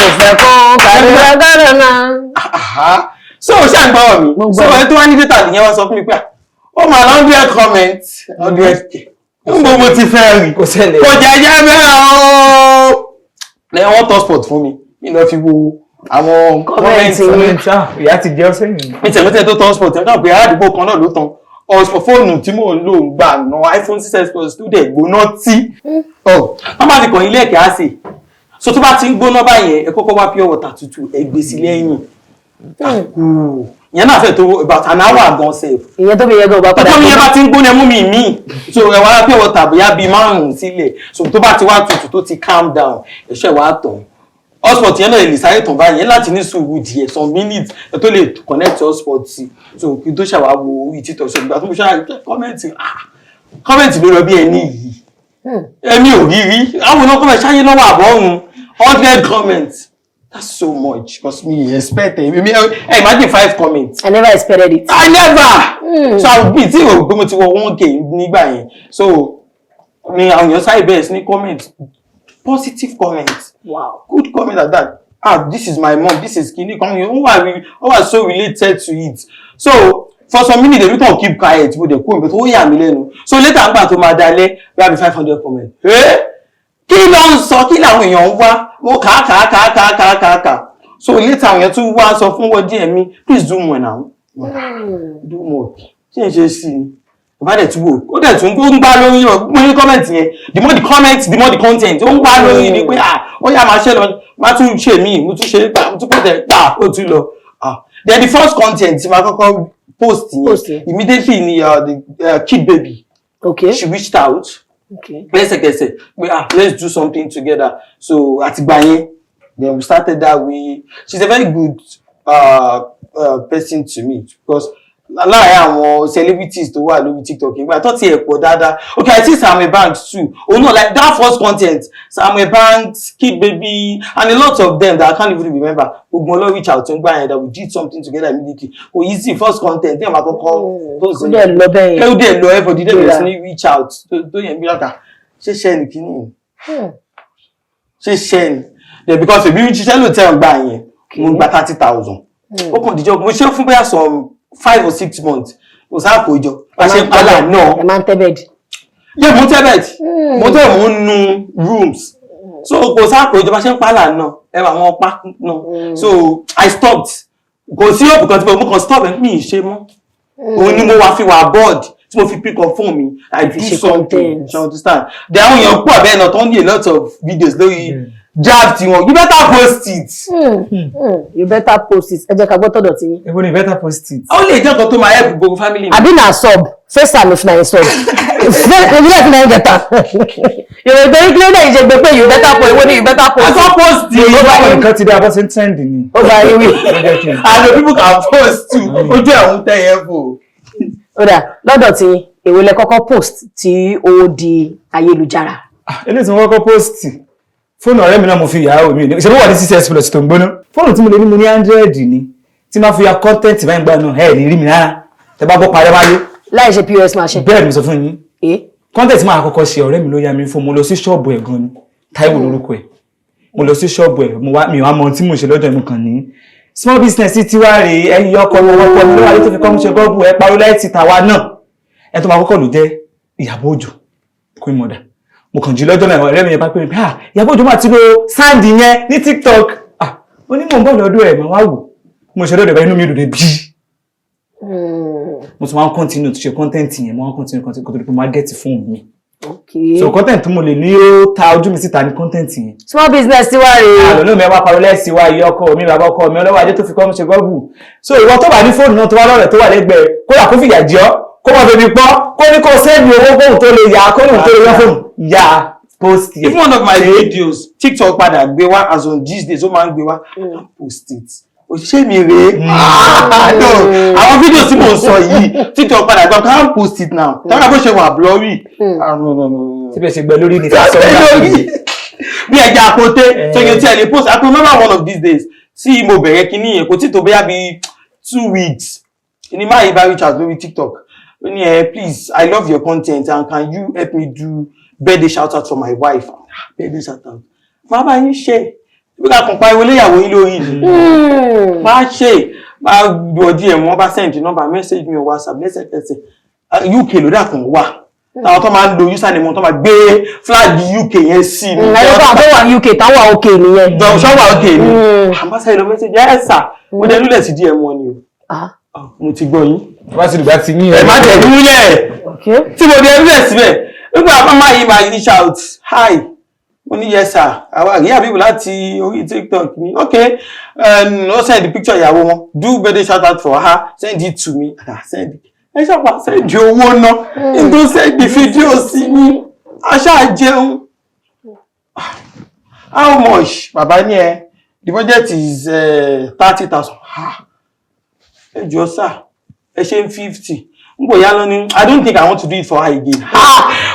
ìfẹ́ kan tàbí agbára náà. so ṣáà gbọ́ mi so ẹni tó wá ní dátà nìyẹn wá sọ fún mi pé ó máa lọ 100 comment 100k níbo mo ti fẹ́ rí kò ṣẹlẹ̀ kò jẹ́jẹ́ bẹ́ẹ̀ ooo lẹ́yìn wọ́n tọ́ sport fún mi mi lọ fi wo àwọn kọ́mẹ́ǹtì ìyá ti jẹ́ ọ́sẹ́ yìí. ìtẹ̀lẹ́tẹ̀ tó tọ́ sport ẹ̀ka pé aládùúgbò kan náà ló tán fóònù tí mò ń lò ń gbà ná iPhone 6s Plus tó dẹ̀ gbóná tí wọ́n máa fi kàn ilé ẹ̀kẹ́ á sè so tó bá ti ń gbóná báyẹn ẹ kọ́kọ́ wá pure water tútù ẹ gbé sí lẹ́yìn ìyẹn náà fẹ́ tó about an hour gan sef. ìyẹn tó fi yẹ gan bá padà. tó mi yẹn bá ti ń gbóná mú mi mí so ẹ wá pé wọ́n tàbí yá bíi 5 sílẹ̀ so tó bá ti wá tutù tó ti calm down ẹ̀ṣẹ̀ wá tàn hotspot yẹn náà lè sáré tàn báyìí yẹn láti ní sùúrù díẹ̀ some minutes ẹ tó lè connect hotspot sí so kí n tó ṣàwá wo orí títọ̀ so ìgbà tó mo ṣàwá kọ́mẹ̀ntì ló lọ bí ẹni yìí ẹni ò rí rí àwọn ọ̀nà kọ́mẹ̀ntì ṣáyé lọ́wọ́ àbọ̀run 100 comments. That's so much because me expected. I imagine 5 comments. I never expected it. I never. So I would be tí o gbé mo ti wọ 1K nígbà yẹn. So mi àwọn èèyàn sáré bẹ̀rẹ̀ sí ní comment, positive comments. Wow. Good comment like that. This is my mom. This is kini. Who are so related to it. So for some minutes they don't keep quiet. But they cool. But ó yà mí lẹ́nu. So later àgbà tó máa dalẹ̀ we have 500 comments. Kí ló ń sọ kí làwọn èèyàn ń wá mo kà so later àwọn èèyàn tún wá sọ fún wọ́n díẹ̀ mi please do more now do more ṣé n ṣe sí i bá dẹ̀ tún wò ó dẹ̀ tún ń gbá lórí mo ní comment yẹn the more the comment the more the content ó ń gbá lórí ni pé ó yá máa ṣe lọ máa tún ṣe mí mo tún ṣe mo tún pẹ̀tẹ̀ ó tún lọ then the first content tí máa kọ́kọ́ post yẹn immediately ni the kid baby she reached out. Okay. Lẹ́sẹ̀kẹsẹ̀ let's do something together. So àtìgbà yẹn, then we started that way. She's a very good person to me because láàárín àwọn celebrities tó wà lórí TikTok ìgbà tó ti ẹ̀ pọ̀ dáadáa. Okay, I see Samuel Banks too. Oh no, like that first content, Samuel Banks, Kid Baby, and a lot of them that I can't even remember. Gbogbo wọn lọ reach out to me that we did something together immediately. Oh, easy first content. Then I kọ́kọ́ those. Ó dẹ̀ lọ bẹ́ẹ̀. Ó dẹ̀ lọ everybody dey really reach out. Tó yẹn bí lọ́kà. Ṣé ṣẹ́ ni kíní? Ṣé ṣẹ́ ni? Yeah, because if you ṣiṣẹ́ ló tẹ̀ ń gbà yẹn, mo gba 30,000. Ó kàn díjọ́ mo ṣe fún bóyá some 5 or 6 months. Kò sáà kò jọ. A ṣe padà náà. Ẹ máa ń tẹ́ bẹ́ẹ̀dì. Yeah, mo tẹ́ bẹ́ẹ̀dì. Mo tẹ́ mo nu rooms. So kò sáà kò jọ bá ṣe ń pààlà náà. Ẹ wà wọn pa náà. So I stopped. Kò sí òpù kan tí mo kàn stop ẹ̀ mi ì ṣe mọ́. Òun ni mo wá fi wà board. Tí mo fi pick up phone mi. I do something. You understand? There are young people abẹ́ náà tó ń ní a lot of videos lórí jab tí wọn. You better post it. You better post it. Ẹ jẹ́ ká gbọ́ tọ̀dọ̀ tí yín. Èwo ni better post it. Ó lè jẹ́ nǹkan tó máa help gbogbo family mi. Àbí na sub. First time if na sub. Èmi náà fi náà gẹ̀ta. Yorùbá torí kí ló dé ìṣègbè pé you better post. Èwo ni you better post. I post it. Ó bá nǹkan ti dé abọ́sí trend ni. Ó bá yín wí. And the people can post too. Ojú ẹ̀ ń tẹ́ yẹn fò. Ó dà lọ́dọ̀ tí èwo lẹ kọ́kọ́ post tí ó di ayélujára. Eléyìí tí mo kọ́kọ́ post fóònù ọ̀rẹ́ mi náà mo fi ìyàwó mi ṣe ló wà ní 6s plus tó ń gbóná fóònù tí mo lè ní mo ní 100 ni tí máa fi ya content báyìí gbà náà ẹ̀ ní rí mi rárá tẹ bá gbọ́ parẹ́ wáyé. láì ṣe POS machine. bẹ́ẹ̀ mi sọ fún yín content máa kọ́kọ́ ṣe ọ̀rẹ́ mi ló yá mi fún mo lọ sí ṣọ́ọ̀bù ẹ̀ gan ni Táíwò lórúkọ ẹ̀ mo lọ sí ṣọ́ọ̀bù ẹ̀ mi wá mọ tí mo ṣe lọ́jọ́ ìmú kan ní small business tí wá rè ẹ̀yìn ọkọ̀ ọkọ̀ mi ló wà tó fi kọ́ mi ṣe gọ́ọ̀bù ẹ̀ parọ́ láì ti tàwa náà ẹ̀ tó máa kọ́kọ́ ló jẹ́ Ìyábọ̀ Òjó Queen Mother mo kàn jí lọ́jọ́ náà ọ̀rẹ́ mi yẹn bá pè mí Ìyábọ̀ Òjó máa ti lo sáǹdì yẹn ní TikTok ó ní mò ń bọ̀ lọ́dọ̀ ẹ̀ máa wá wò mo ṣe lọ́dọ̀ ẹ̀ inú mi dùn dé bí mo tún máa ń continue tó ṣe content yẹn mo máa ń continue kó tó di pé mo á get fóònù mi so content mo lè ní ó ta ojú mi síta ní content yẹn. small business ti wá rèé. àlọ́ mi wá parọ́ lẹ́sìn wá iye ọkọ mi bàbá ọkọ mi ọlọ́wọ́ ajé tó fi kọ́ mi ṣe gọ́ọ̀bù so ìwọ tó wà ní fóònù náà tó wá lọ́rẹ̀ tó wà lẹ́gbẹ̀ẹ́ kódà kó fìyà jẹ ọ́ kó má bẹ̀bí pọ́ kó ní kó sẹ́ẹ̀dì owó kóhùn tó lè yá kóhùn tó lè yá fóònù yá post it. If one of my videos TikTok padà gbé wá as on these days ó máa ń gbé wá post it. Òṣìṣẹ́ mi rèé. Àwọn fídíò tí mò ń sọ yìí TikTok padà gbé can't post it now. Tọ́ka bó ṣe wà blurry. Tí bẹ́ẹ̀ ṣe gbẹ lórí ní ìfẹ́ sọ́ọ́ bí ẹja àpótẹ́ so you tell the post I remember one of these days tí mo bẹ̀rẹ̀ kíní yẹn kò tí tó bóyá bí 2 weeks ní máa yí bá reach out lórí TikTok ó ní please I love your content and can you help me do birthday shout out for my wife birthday shout out máa bá yín ṣe bí ká kàn pa ìwé léyàwó yín lórí ni máa ṣe máa gbọ́ díẹ̀ wọ́n bá send number message mi on WhatsApp lẹ́sẹ̀kẹsẹ̀ UK ló dà kàn wà táwọn tó máa ń lo username wọn tó máa gbé flag UK yẹn sí ni. ẹ̀rọ tó wà UK táwọn OK nìyẹn. ṣọ́wà OK ni àmbásá ìlọ message ẹ̀ sà mo dẹ̀ lulẹ̀ sí DM wọn ni o. mo ti gbọ́ yín. wá sí ìgbà tí yín ẹ má tẹ̀ lulẹ̀ tí mo dẹ̀ lulẹ̀ síbẹ̀ nígbà máa yí máa reach out hi Mo ní yes sir. Àwa àríyá bíbù láti orí TikTok ni. Okay. No send the picture ìyàwó wọn. Do birthday shout out for her. Send it to me. Send it. Ẹ ṣàpà send owó náà. Don't send the video sí mi. Aṣá jẹun. How much? Bàbá ní the budget is 30,000. Ẹ jọ̀ọ́ sir. Ẹ ṣe 50. I don't think I want to do it for her again.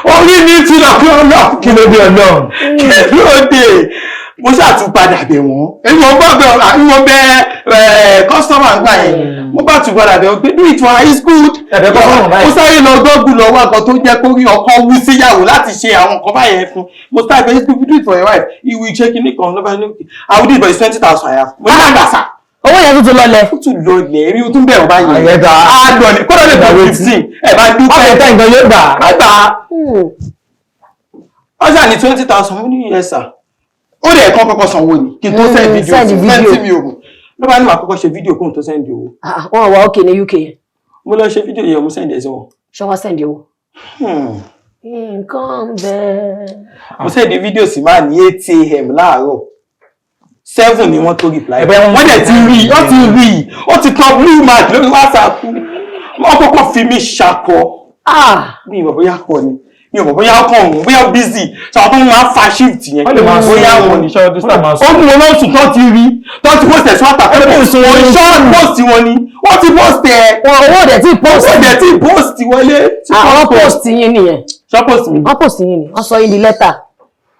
Only need to know. Kí ló dé Ọlọ́run. Kí ló dé. Mo ṣáà tún padà bẹ̀ wọ́n. Èmi ò gbọ́ mo bẹ̀ customer gbà yẹn. Mo bá tún padà bẹ̀ wọ́n pé do it for her is good. Mo sáré lọ Google lọ wá nǹkan tó jẹ́ kó rí ọkọ wú síyàwó láti ṣe àwọn nǹkan báyẹn fún. Mo start bẹ̀ do it for your wife. Ìwé ìṣe kìíní kan lọ́ba ní òkè. I will do it but it's 20,000 I have. Mo ní àgbàsà. Owó yẹn tún lọlẹ̀. Ó tún lọlẹ̀ èmi ó tún bẹ̀rù báyìí. Àyẹ̀dá. Á lọ ní kó lọ lè gbà 15. Ẹ bá dúpẹ́. Ọ̀pẹ̀ tẹ́ nǹkan yóò gbà. Àgbà. Ọjà ní 20,000 mo ní yes sir. Ó dẹ̀ kàn kọ́kọ́ sanwó ni kí n tó send video send mi ogun. Ló bá ní wàá kọ́kọ́ ṣe video kó n tó send owó. Wọ́n wà okay ní UK yẹn. Mo lọ ṣe video yẹn mo send ẹ̀ sí wọn. Ṣé wọ́n send owó? Nǹkan bẹ́ẹ̀. Mo send video sí máa ní 8 AM láàárọ̀. 7 ni wọ́n tó reply. Wọ́n dẹ̀ ti rí ó ti kọ blue mark lórí WhatsApp. Wọ́n kọ́kọ́ fi mí ṣakọ. Mi ò mọ̀ bóyá kọ ni. Mi ò mọ̀ bóyá ọkọ̀ òun bóyá busy. Sọ tó máa fa shift yẹn. Bóyá wọn ní ṣọ́ ọdún sáà máa sọ. Ó mú wọn lọ́sùn tó ti rí. Tó ti post ẹ̀ swata. Wọ́n post wọn ni. Wọ́n ti post ẹ̀. Owó dẹ̀ ti post. Owó dẹ̀ ti post wọlé. Àwọn post yín nìyẹn. Ṣọ́ post mi. Wọ́n post yín ni. Wọ́n sọ yín di lẹ́tà.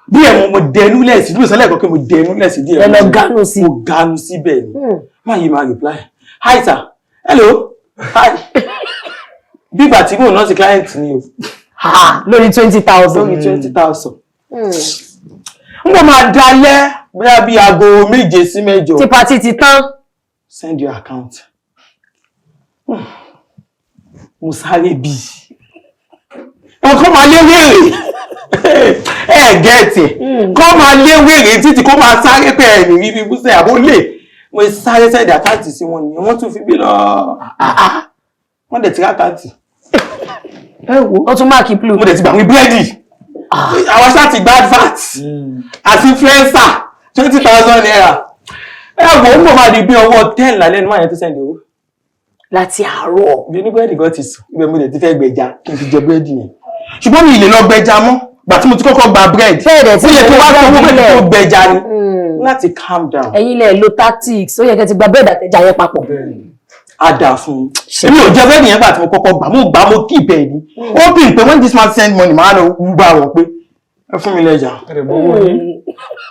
Bí ẹ̀ mo dẹnu lẹ́sì ló sọ lẹ́ẹ̀kan pé mo dẹnu lẹ́sì díẹ̀. Ẹ lọ ganu sí. Mo ganu síbẹ̀ ni. Máa yí máa reply. Hi sir. Hello. Hi. Bíbà tí mò ń ná sí client ni o. Lórí 20,000. Lórí 20,000. N bọ̀ máa dalẹ̀ bóyá bí aago 7 sí 8. Tí pàtí ti tán. Send your account. Mo sáré bí. Ọkọ̀ máa lé wèrè. Gẹ́ẹ̀tì. Kọ́ máa lé wèrè títí kó máa sáré pé ẹ̀mí rí bí búṣẹ̀ àbó lè. Mo sáré send account sí wọn ni wọ́n tún fi bí lọ. Wọ́n dẹ̀ ti rí àkáǹtì. Ó tún máàkì blue. Mo dẹ̀ ti gbà wí búrẹ́dì. Àwọn ṣáà ti gba advert. Àti influencer 20,000 naira. Wò ó mọ̀ máa di bí ọwọ́ 10 lálẹ́ ní máa yẹn tó send owó. Láti àárọ̀. Bí ní búrẹ́dì gan ti sùn. Ibẹ̀ mo dẹ̀ ti fẹ́ gbẹja kí n fi jẹ búrẹ́dì yẹn. Ṣùgbọ́n mi lè lọ gbẹja mọ́. Gbà tí mo ti kọ́kọ́ gba bread. Bẹ́ẹ̀rẹ̀ tí ó yẹ kí wá tó búrẹ́dì tó gbẹja ni. Láti calm down. Ẹ̀yin lẹ lo tactics. Ó yẹ kẹ́ ti gba bread àtẹja yẹn papọ̀. A dà fún un. Èmi ò jẹ búrẹ́dì yẹn gbà tí mo kọ́kọ́ gbà mo keep ẹ̀ ni. Ó bí pé when this man send money máa lọ bá wọn pé ẹ fún mi lẹ́jà.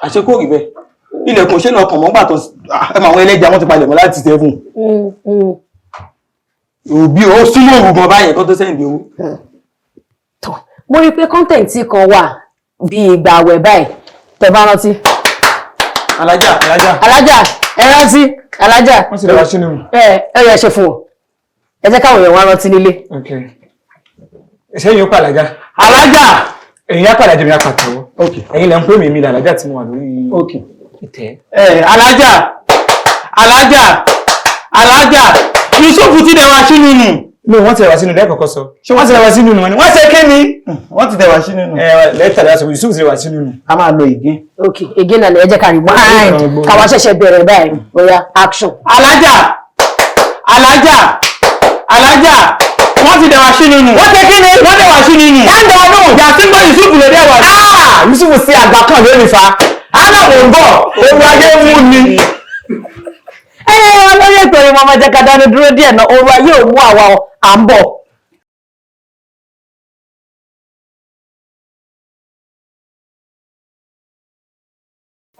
Àṣé kò rí bẹ́ẹ̀. Ilẹ̀kùn ṣé lọ kàn mọ́ gbà tó ẹ mọ àwọn ẹlẹ́jà wọ́n ti palẹ̀ mọ́ láti 7. Òbí ó súnmọ́ òrùgbọ̀n báyẹn kó tó send owó. Mo rí pé content kan wà bí ìgbà àwẹ̀ báyìí tẹ́ bá rántí. Alájà. Ẹ rántí alájà. Wọ́n sì lọ wá sínú. Yẹ ṣe fún ọ. Ẹ jẹ́ káwọn èèyàn wá rántí nílé. Ṣé yóò pàlájà? Alájà. Èyí á pàlájà mi á pàtàwọ́. Ẹ̀yin lẹ́ ń pè mí làlájà tí mo wà lórí ìtẹ́. Alájà. Yusufu ti dẹ̀ wá sínú nù. No, wọ́n ti dẹ̀ wá sínú lẹ́ẹ̀kọ̀kọ́ sọ. Ṣé wọ́n ti dẹ̀ wá sínú nù wọn ni? Wọ́n ṣe kí ni? Wọ́n ti dẹ̀ wá sínú nù. Lẹ́tà lásìkò Yusufu ti dẹ̀ wá sínú nù. A máa lo ìgé. Again náà ẹ jẹ́ ká rewind. Káwa ṣẹ̀ṣẹ̀ bẹ̀rẹ̀ báyìí. Oya action. Alájà. Wọ́n ti dẹ̀ wá sínú nù. Wọ́n ṣe kí ni? Wọ́n dẹ̀ wá sínú nù. Ẹ̀ńdọ̀ ọdún. Yàtúndọ̀ Yusufu lè dẹ̀ wá. Yusufu sí àgbà kan lórí fa. Aláwọ̀ ń bọ̀. Ewu ayé mú ni. Lórí ètò ìmọ̀ ọmọ jẹ́ ká dánu dúró díẹ̀ náà, oru ayé ò mú àwa à ń bọ̀.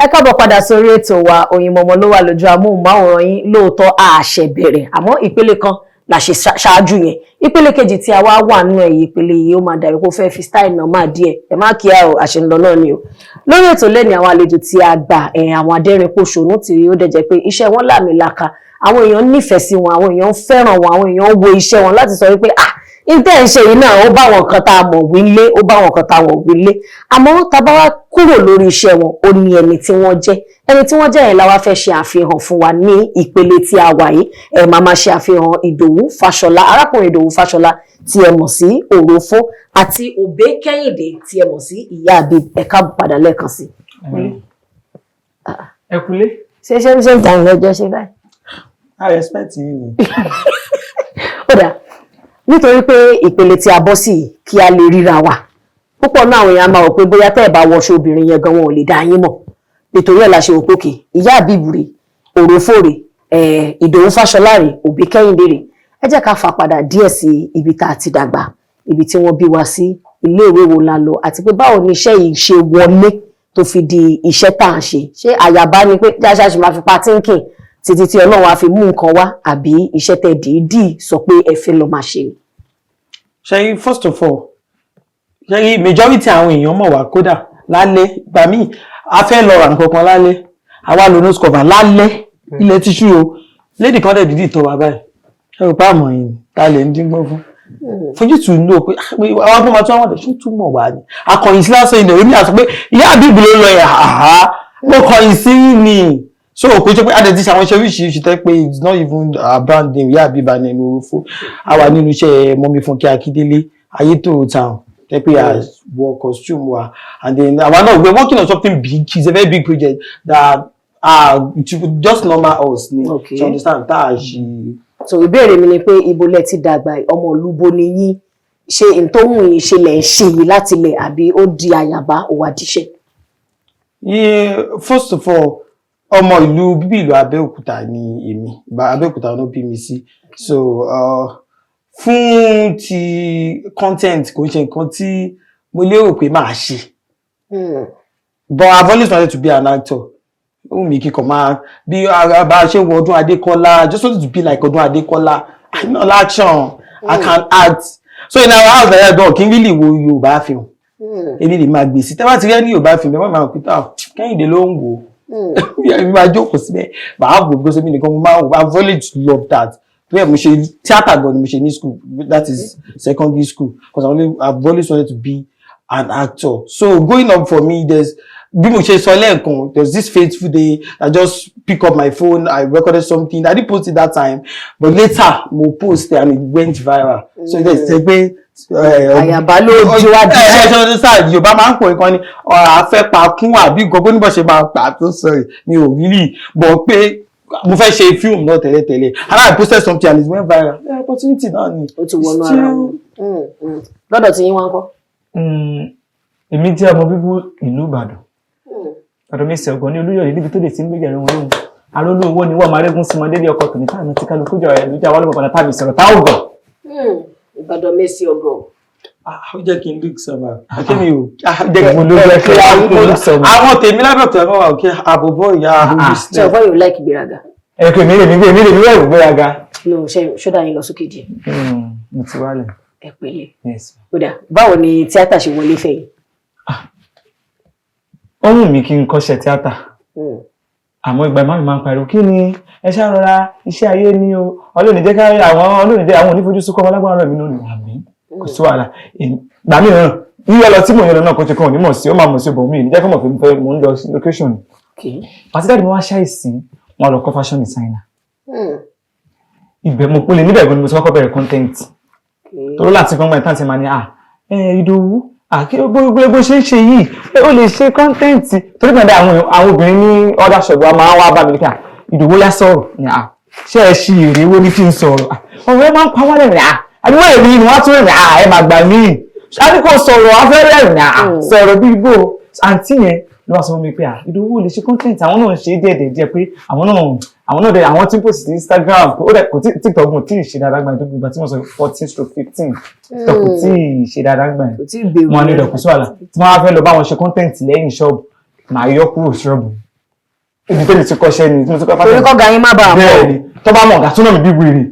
Ẹ káàbọ̀ padà sórí ètò wa Oyinmomo ló wà lójú amóhùnmáwòrán yín. Lóòótọ́ àṣẹ bẹ̀rẹ̀ àmọ́ ìpele kan la ṣe ṣáájú yẹn. Ìpele kejì tí a wá wà nínú ẹ̀yìn ìpele yìí ó máa dàbí kó fẹ́ fi style náà máa díẹ̀. Ẹ má kí a ò àṣẹ ń lọ náà ni o. Lórí ètò lẹ́ni àwọn àlejò tí a gbà àwọn adẹ́rìn pòṣónú tí ó dẹ̀ jẹ́ pé iṣẹ́ wọn làmìlaka. Àwọn èèyàn nífẹ̀ẹ́ sí wọn, àwọn èèyàn fẹ́ràn wọn, àwọn èèyàn wo iṣẹ́ wọn láti sọ wípé ìtẹ́ ń ṣe yìí náà ó bá wọn kan tá a mọ̀ wí lé, ó bá wọn kan tá a mọ̀ wí lé. Àmọ́ tá a bá wá kúrò lórí iṣẹ́ wọn, ó ní ẹni tí wọ́n jẹ́. Ẹni tí wọ́n jẹ́ yẹn la wá fẹ́ ṣe àfihàn fún wa ní ìpele tí a wà yìí. Máa ṣe àfihàn Ìdòwú Fáṣọlá, arákùnrin Ìdòwú Fáṣọlá tí ẹ mọ̀ sí Òrófó. àti Òbé Kẹ́hìndé tí ẹ mọ̀ sí ìyá àbí ẹ̀ka padà lẹ́ẹ̀kan sí. Ẹ kúlé. Ṣé ìtàn lọ́jọ́ ṣe báyìí? I respect you. Ó dà, nítorí pé ìpele tí a bọ́ sí kí a lè ríra wa. Púpọ̀ náà àwọn èèyàn máa wò pé bóyá tẹ́ ẹ̀ bá wọṣọ obìnrin yẹn gan wọn ò lè dá yín mọ̀. Nítorí ẹ̀ la ṣe òpó kè, ìyá àbíbùrè, òròfòrè, Ìdòwú Fáṣọláre, Òbé Kẹ́hìndé rè. Ẹ jẹ́ ká fà padà díẹ̀ sí ibi tá a ti dàgbà, ibi tí wọ́n bí wa sí, ilé ìwé wo la lọ, àti pé báwo ni iṣẹ́ yìí ṣe wọlé tó fi di iṣẹ́ tá à ń ṣe. Ṣé àyàbá ni pé jáṣá ṣe máa fi pa tínkìn títí tí Ọlọ́run á fi mú nǹkan wá, àbí iṣẹ́ tẹ́ dìídì sọ pé ẹ fẹ́ lọ máa ṣe ni? Ṣé first of all, ṣé majority àwọn èèyàn mọ̀ wá kódà lálẹ́ gbà míì a fẹ́ lọ ra nǹkan kan lálẹ́ àwa lo nose cover lálẹ́ ilẹ̀ tíṣú o lady kan dẹ̀ dídì tọ́ wa báyìí ẹ rò pé àmọ̀ yìí ta lè ń díngbọ́n fún for you to know pé àwọn afọ́mọ tí wọ́n dẹ̀ ṣó túmọ̀ wá ni akọ̀yìn sí lásán ilẹ̀ èmi àti pé ìyá àbíbù ló lọ ẹ̀ àhá mo kọ̀yìn sí ni so kò jẹ́ pé adẹ̀ ti ṣe àwọn iṣẹ́ oríṣiríṣi tẹ́ pé it's not even a brand name ìyá àbíbà ní ẹnu orúfó àwa nínú iṣẹ́ mọ́mí Funke Akindele Ayetoro town tẹ́ pé a wọ costume wa and then àwa náà we're working on something big. It's a very big project that just normal us ni you understand tá a ṣe. So ìbéèrè mi ni pé ibo lẹ ti dàgbà ọmọ olúbo ni yín ṣe ìtòhùn ìṣẹ̀lẹ̀ ṣe yìí láti ilẹ̀ àbí ó di àyàbá ó wá díṣẹ́? First of all ọmọ ìlú bíbí ìlú Abẹ́òkúta ni èmi Abẹ́òkúta ló bí mi sí so fún ti content kò ṣe nǹkan tí mo lérò pé máa ṣe but I've always wanted to be an actor. Mi kíkọ máa bí bá ṣe wọ Ọdún Adékọ́lá, just wanted to be like Ọdún Adékọ́lá. I know action, I can act. So in our house like that, kí n really wo Yorùbá film. Èmi lè máa gbé sí. Tẹ́ bá ti rí ní Yorùbá film, ẹ máa pè tá Kẹ́hìndé ló ń wò. Èmi máa jókòó síbẹ̀. Bàá wò because èmi nìkan mo máa wò. I've always loved that. Bẹ́ẹ̀ mo ṣe theatre gan ni mo ṣe ní school. That is secondary school. Because I've always wanted to be an actor. So going up for me, there's this fateful day. I just pick up my phone, I recorded something. I didn't post it that time, but later mo post it and it went viral. So there's a way. Àyàbá ló jí wá díẹ̀. Yorùbá máa ń pọ̀ nǹkan ni a fẹ́ pa kún àbí gbogbo níbo ṣe máa pa tó sọ̀rọ̀ mi ò really but pé mo fẹ́ ṣe film náà tẹ́lẹ̀tẹ́lẹ̀ and I posted something and it went viral. Opportunity náà ni. Ó ti wọnú ara wọn. Lọ́dọ̀ tí yín wá ń kọ́? Èmi jẹ́ ọmọ bíbú ìlú Ìbàdàn. Ọ̀dọ̀ mi ṣẹ̀gbọ́n ní Olúyọ̀lé níbi tó lè ti ń gbé jẹ̀rẹ̀ wọn lóhùn. Arólú owó ni wọ́n máa régún sí ọmọdé ní ọkọ̀ tòní táàmì tí kálukú jọ ẹ̀ lójà wà lóko padà táàmì sọ̀rọ̀ táwọn gọ̀. Ìbàdàn mẹ́sì ọgọ̀. Ó jẹ́ kí n look sọ́mà. Akémi o. Jẹ́ kí mo ló jẹ́ kí n look sọ́mà. Àwọn tèmi lábẹ́ọ̀tọ̀ ẹ̀fọ́ wa òkè àbòbọ̀ ìyá àbòbí sílẹ̀. Ṣé ọ̀fọ̀ yóò láìkì gbéraga? Ẹ̀kọ́ mi lè wẹ̀ gbéraga. No, ṣọ́dá yín lọ sókè díẹ̀. Mo ti wálẹ̀. Ẹ pẹ̀lẹ́. Ó dà, báwo ni tíátà ṣe wọlé fẹ́ yìí? Ó wù mí kí n kọ́ṣẹ́ tíátà. Àmọ́ ìgbà máa ń pariwo kí ni ẹ ṣàrọra iṣẹ́ ayé ni o Ọlọ́run jẹ́ ká àwọn onífojúsùn kọ́ ọmọlágbára rẹ̀ mi lónìí àmì kò sí wàhálà ìgbà mìíràn yíyọ lọ tí mò ń yọ lọ náà kò ṣe kàn ní mọ̀ sí ó máa mọ̀ sí ọbọ̀ mi ìdíjẹ́ kọ́ mọ̀ pé mò ń lọ sí location. Pàtí dáàdì mo wá ṣàìsí wọn lọ kọ́ fashion designer. Ibẹ̀ mo pínlẹ̀ níbẹ̀ gan ni mo ti kọ́kọ́ bẹ̀rẹ̀ content tó láti gbọ́ngbọ́n ìtàn ti máa ní Ìdòwú gbogbo ṣe ń ṣe yìí ó lè ṣe content torí pé àwọn obìnrin ní other shop wa máa ń wá bá mi níkà Ìdòwú yá sọ̀rọ̀ ní ṣé ẹ ṣe èrè owó ní kí n sọ̀rọ̀ ọ̀rọ̀ ẹ máa ń pa wálẹ̀ rẹ̀ àdúgbò èmi ni wọ́n tún rìn ẹ máa gbà mí àdúgbò sọ̀rọ̀ afẹ́rẹ́ rìn sọ̀rọ̀ bí igbó àǹtí yẹn ló wá sọ fún mi pé Ìdòwú lè ṣe content àwọn náà ń ṣe díẹ̀ pé àwọn tí ń post sí Instagram ó dẹ̀ kò TikTok kò tí ì ṣe dáadáa gbà tó gbogbo tí wọ́n sọ 14-15 TikTok kò tí ì ṣe dáadáa gbà yẹn wọn ní ìdọ̀kùn sí wàhálà tí wọ́n á fẹ́ lọ bá wọn ṣe content lẹ́yìn ṣọ́ọ̀bù màá yọ kúrò ṣọ́ọ̀bù ibi tó lè ti kọ́ṣẹ́ ni tí mo ti kọ́ torí kọ́ ga yín má bàa mọ̀ bẹ́ẹ̀ ni tó bá mọ̀ ọ̀gá tó náà mi bí wèrè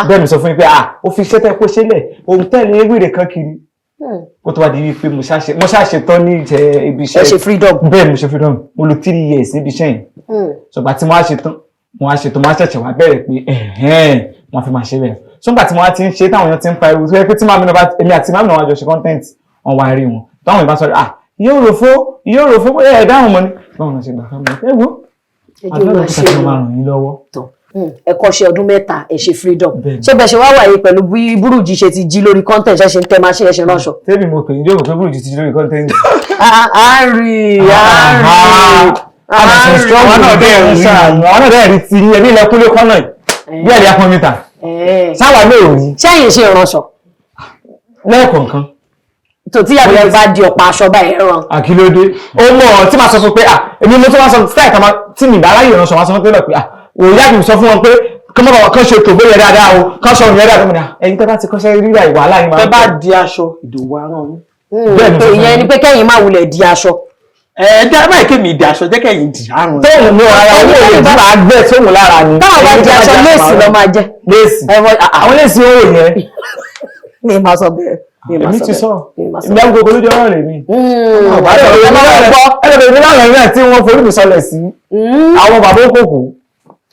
bẹ́ẹ̀ mi sọ fún yín pé ó fi iṣẹ́ tẹ́ kó ṣẹlẹ̀ òun tẹ̀lé wèrè kan kiri kó tó wá di wípé mo ṣàṣe tán ní ibi iṣẹ́ ẹ ṣe freedom bẹ́ẹ̀ mo ṣe freedom mo lò 3 years níbi iṣẹ́ yẹn ṣùgbọ́n tí mo wá ṣe tán mo wá ṣẹ̀ṣẹ̀ wá bẹ̀rẹ̀ pé wọ́n fi máa ṣe bẹ́ẹ̀ ṣùgbọ́n tí mo wá ti ń ṣe táwọn èèyàn ti ń pariwo tó yẹ pé tí èmi àti màmí náà wá jọ ṣe content wọn wá rí wọn táwọn èèyàn bá sọ yóò rò fó ẹ̀ dáhùn mọ́ ni báwọn ṣe gbà fún mi ẹ wo àdúrà tó kàtà máa ràn yín lọ́wọ́ ẹ̀kọ́ṣẹ́ ọdún mẹ́ta ẹ ṣe freedom ṣé bẹ́ẹ̀ ṣe wá wà yìí pẹ̀lú bí Burújí ṣe ti jí lórí content ṣe ń tẹ́ máa ṣe ẹ̀ṣẹ̀ ránṣọ. tẹ́bí mo pè ní jókòó pé Burújí ti jí lórí content. àárín àwọn náà dẹ̀ rí ti ẹbí ilẹ̀kúnlé kọ́nà bí ẹ̀rí apọ̀ mítà sáwà náà ò rí. ṣẹ́yìn ṣe ìránṣọ. lẹ́ẹ̀kọ̀ọ̀kan. tó tí àbí ẹ bá di ọ̀pá aṣọ báyìí rán. àkílódé ó mọ̀ tí màá sọ fún pé èmi mo tún wá sọ style kan tí mi ìdára yìí ránṣọ wá sọ fún pé lọ pé òòyà mi sọ fún wọn pé kọ́mọ́ bàbá kan ṣe tòbó yẹ dáadáa o kan ṣọ òun yẹ dáadáa mọ́ni ẹ̀yin tẹ́ bá ti kọ́ṣẹ́ rírà ìwàhálà yìí máa ń tẹ́ bá di aṣọ ìdòwò aràn mi. ìyẹn ni pé kẹ́yìn máa wulẹ̀ di aṣọ. jẹ́ báyìí kémi di aṣọ jẹ́ kẹ́yìn di àrùn. tóun ní ara owó èyí tí màá gbẹ tóun lára ni. táwọn bá di aṣọ léèsì lọ máa jẹ. léèsì àwọn léèsì owó yẹn. mi máa sọ bẹ́ẹ̀. èmi ti sọ ìgbà gbogbo ló jẹ́ ọ̀rọ̀ rẹ̀ mi. ẹlẹ́bẹ̀rẹ̀ mi láwọn ẹ̀yìn tí wọ́n forí mi sọlẹ̀ sí àwọn bàbá òkòkò.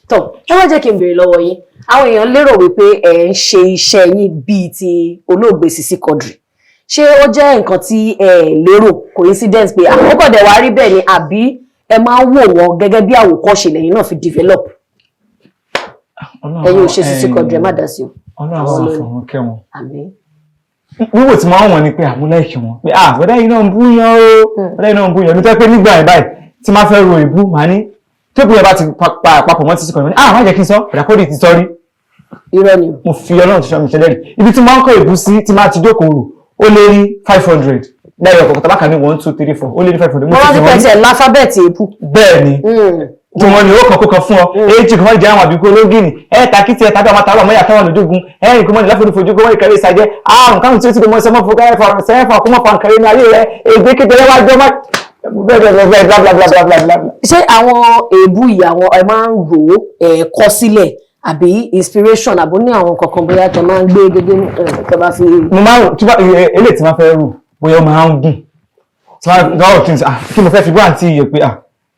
tó ẹ wá jẹ́ kí n béèrè lọ́wọ́ yín àwọn èèyàn lérò wípé ẹ ń ṣe iṣẹ́ yín bíi ti olóògbé Sisi Quadri ṣé ó jẹ́ nǹkan tí ẹ lérò coincidence pé àkókò dẹ̀ wá rí bẹ́ẹ̀ ni àbí ẹ máa ń wò wọ́n gẹ́gẹ́ bí àwòkọ́ṣe lẹ́yìn náà fi develop ẹ̀yin ò ṣe Sisi Quadri ẹ má dá sí o. Ọlọ́run àwọn àfọwọ́n kẹ́ wọn. àmín. wíwò tí wọ́n wọ̀n ni pé àmúlẹ́ẹ̀kì wọn pé bọ́dá yìí náà ń búyàn o bọ́dá yìí náà ń búyàn nítorí pé nígbà yẹn báyìí tí máa fẹ́ ro ìbú màá ní tóbi yẹn bá ti papọ̀ mọ́ Sisi Quadri má jẹ́ kí n sọ ìdàkọ́dì ti sọ́rí. irọ́ ni mo fi Ọlọ́run tó ṣọ́ mi ṣẹlẹ̀ rí ibi tí máa ń kọ́ ìbú sí tí máa ti jókòó rò ó lé ní 500 lẹ́yìn ọ̀kọ̀ọ̀kan tabaka ní 1 2 3 4 ó lé ní 500. wọ́n ti pẹ̀sẹ̀ láfábẹ́ẹ̀tì èébú. bẹ́ẹ̀ ni tí wọ́n ní ó kàn kókan fún ọ èyí kan jẹ́ àwọn àbíkú ológìnì takítí tàbí àwọn àtàwọn ọmọ yàtọ̀ wọn lójúgun ẹ̀yìn kò mọ́ ní láforífojú kó wọ́n ìkẹrẹ́ ìsàjẹ́ àrùn káwọn tí ó ti gbọmọ sẹmọ́ fún kẹrẹ́ fọ̀rọ̀ sẹ́fọ̀ kó mọ́ fa nǹkan ní ayé rẹ̀ èdè kékeré wá jọ bẹ́ẹ̀ blablabla. ṣé àwọn èébú yìí àwọn ẹ máa ń rò ó kọ sílẹ̀ àbí inspiration àbó ní àwọn kankan bóyá tó máa ń gbé gẹ́gẹ́ tó bá fi. mo máa ń eléyìí tí máa fẹ́ rò bóyá ó máa ń gùn kí mo fẹ́ fi bó àǹtí iye pé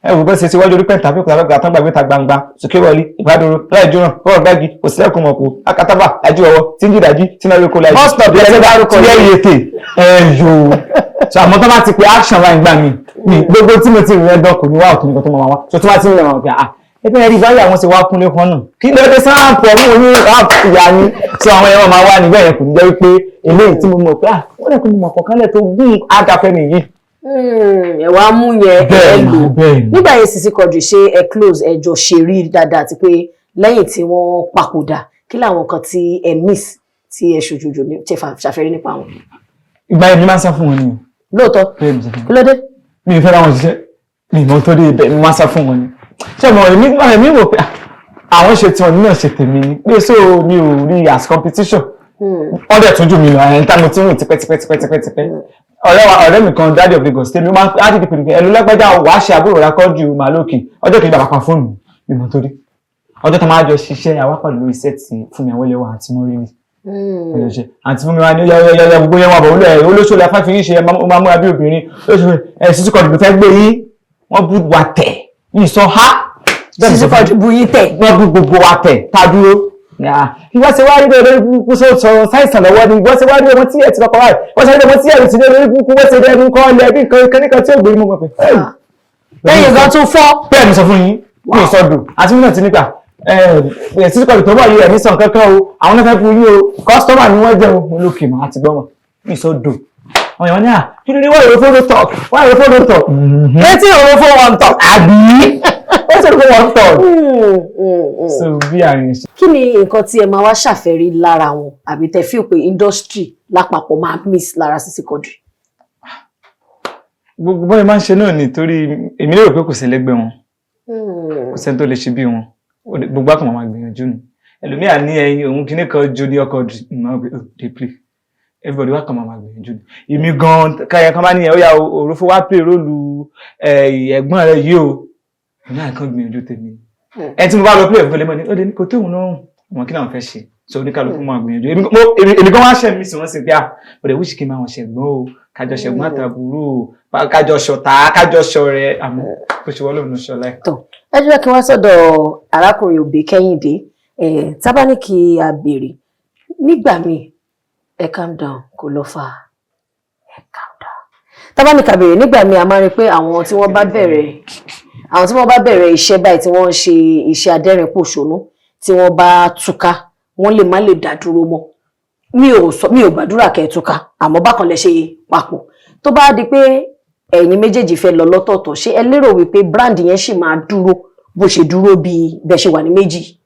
ẹwù bẹ́ẹ̀ ṣe ti wájú orí pẹ́ntà fíkùn àbẹ́gbà tán gbàgbé ta gbangba sókè wọlé ìgbàdúró láìjúràn bọ́ọ̀ gbági kò sí ẹkùn mọ̀kù akátàbà ajú ọwọ́ tí ń jìdàjí tí náà lóko láìjú bọ́stọ̀pù ẹ̀ dárúkọ tí ẹ̀ yètè ẹ̀yọ́ àmọ́ tó bá ti pé action line gbà mí gbogbo tí mo ti rìn ẹ̀dọ́ kò ní wá òtún nìkan tó máa wá tó tó bá ti ń rìn àwọn pé ẹgbẹ́ ẹ̀rí báyìí àwọn ti wá kúnlé kan náà kí ló dé sáàpù ọmú ní ìyá ni tí àwọn ẹ̀rọ máa wá níbẹ̀ yẹn kò ní jẹ́ wípé eléyìí tí mo mọ̀ pé wọ́n lè kún mi mọ̀ kọ̀ọ̀kan lẹ̀ tó gún àgàfẹ́ nìyí. ẹ̀wà mú yẹn ẹ lò nígbà yẹn Sisi Quadri ṣe ẹ close ẹjọ ṣe rí dáadáa àti pé lẹ́yìn tí wọ́n papòdà kí làwọn kan tí ẹ miss tí ẹ ṣòjòjò tí ẹ ṣàfẹ́rí nípa wọn. ìgbà yẹn mi máa ń sá fún wọn ni. lóòótọ́ kí ló dé. mi ò fẹ́ ra wọn ṣiṣẹ́ mi ì mọ̀ tó dé ibẹ̀ mi máa ń sá fún wọn ni. ṣé mo rẹ̀ mi wò pé àwọn ṣe tiwọn nínú ṣe tèmi ni pé so mi ò rí as competition. wọ́n dẹ̀ tún jù mí lọ àyẹ̀ntà tá mo ti ń rìn tipẹ́tipẹ́. ọ̀rẹ́ mi kan daddy of Lagos tèmi máa ń á dìde pèlú ẹlú lẹ́gbẹ́jà wàá ṣe àbúrò rákọ́jù màlókè ọjọ́ kejì àpapọ̀ fóònù mi mọ̀ torí ọjọ́ tó máa jọ ṣiṣẹ́ àwápọ̀ lórí iṣẹ́ tí fún mi àwọn ilé wa àti mọ́rí mi àti fún mi wá ní yọyọyọyọ gbogbo yẹn wà bọ̀ olóṣòlù afáfi yìí ṣe máa múra bí obìnrin Sisi Quadri fẹ́ gbé yín wọ́n bú wa tẹ̀ yìí sọ ha Sisi Quadri bú yín tẹ̀ wọ́n bú gbogbo wa tẹ̀ tá a dúró ìwọ́n ṣe wá rí bẹ́ẹ̀ lórí kúkú sọ̀rọ̀ sáìsàn lọ́wọ́ ni ìwọ́n ṣe wá rí ọmọ tí ẹ̀ ti lọ́kọ̀ wáyé wọ́n ṣe rí ọmọ tí ẹ̀ ti lórí kúkú wọ́n ṣe rí ẹni kọ́ ilẹ̀ bí nǹkan tí ó gbé mú mọ̀ pé. lẹ́yìn gan tún fọ́. bẹ́ẹ̀ mi sọ fún yín mi ò sọdù àti mímọ̀ tí nígbà Sisi Quadri tó bọ̀ yìí ẹ̀mí sàn kankan o àwọn náà fẹ́ fún yín o kọ́sítọ́mà ni wọ́n jẹ́ o lókè mọ́ àti gbọ́mọ̀ mi ò sọdù àwọn èèyàn ní kí ló dé wọ́n èrò fóònù tọ̀ wọ́n èrò fóònù tọ̀ létí èrò fóònù wọn tọ̀ àbí ó sì èrò fóònù wọn tọ̀ so bí àárín ṣe. kí ni nǹkan tí ẹ máa wá ṣàfẹ́rí lára wọn àbí tẹ feel pé industry lápapọ̀ máa miss lára Sisi Quadri. gbogbo bọ́ọ̀ máa ń ṣe náà nítorí èmi lérò pé kò sí ẹlẹ́gbẹ́ wọn kò sẹ́ni tó lè ṣe bí wọn gbogbo àkànmọ́ máa gbìyànjú nù ẹlòmíà ní ẹyin òun kìíní kan jó ní ọkọ̀ dey play everybody wá kàn máa gbìyànjú nù èmi gan káyà kan bá níyẹn ó yà òrùfó wá pè róòlù ẹ̀gbọ́n rẹ̀ yìí o èmi náà kàn gbìyànjú tèmi ẹ tí mo bá lọ play ẹ̀fọ́ lẹ́mọ̀ ni ó lè ní kò tóun náà wọn kí náà fẹ́ ṣe so oníkàlùkù máa gbìyànjú èmi gan wá ṣẹ̀ mí sí wọ́n sì pé ọ̀rẹ́ wíṣì kí n máa wọn ṣẹ̀gbọ́n o kájọ ṣẹ̀gbọ́n àtàbúrò kájọ ṣọ̀tá kájọ ṣọ̀rẹ́ àmọ́ kò ṣe wọ́n lòun ṣọlá ẹ̀. tó ẹ jẹ́ kí wọ́n sọ́dọ̀ arákùnrin Òbí Kẹ́hìndé tábánikì àbèrè nígbà míì ẹ calm down kò lọ fà ẹ calm down tábánikì àbèrè nígbà míì a máa rí pé àwọn tí wọ́n bá bẹ̀rẹ̀ iṣẹ́ báyìí tí wọ́n ń ṣe iṣẹ́ adẹ́rìn pòṣónú tí wọ́n bá túká wọ́n lè má lè dá dúró mọ́ mi ò gbàdúrà kẹ́ túká àmọ́ bákan lẹ ṣe papọ̀ tó bá di pé ẹ̀yin méjèèjì fẹ́ lọ lọ́tọ̀ọ̀tọ̀ ṣé ẹ lérò wípé brand yẹn ṣì máa dúró bó ṣe dúró bí bẹ́ ṣe wà ní méjì.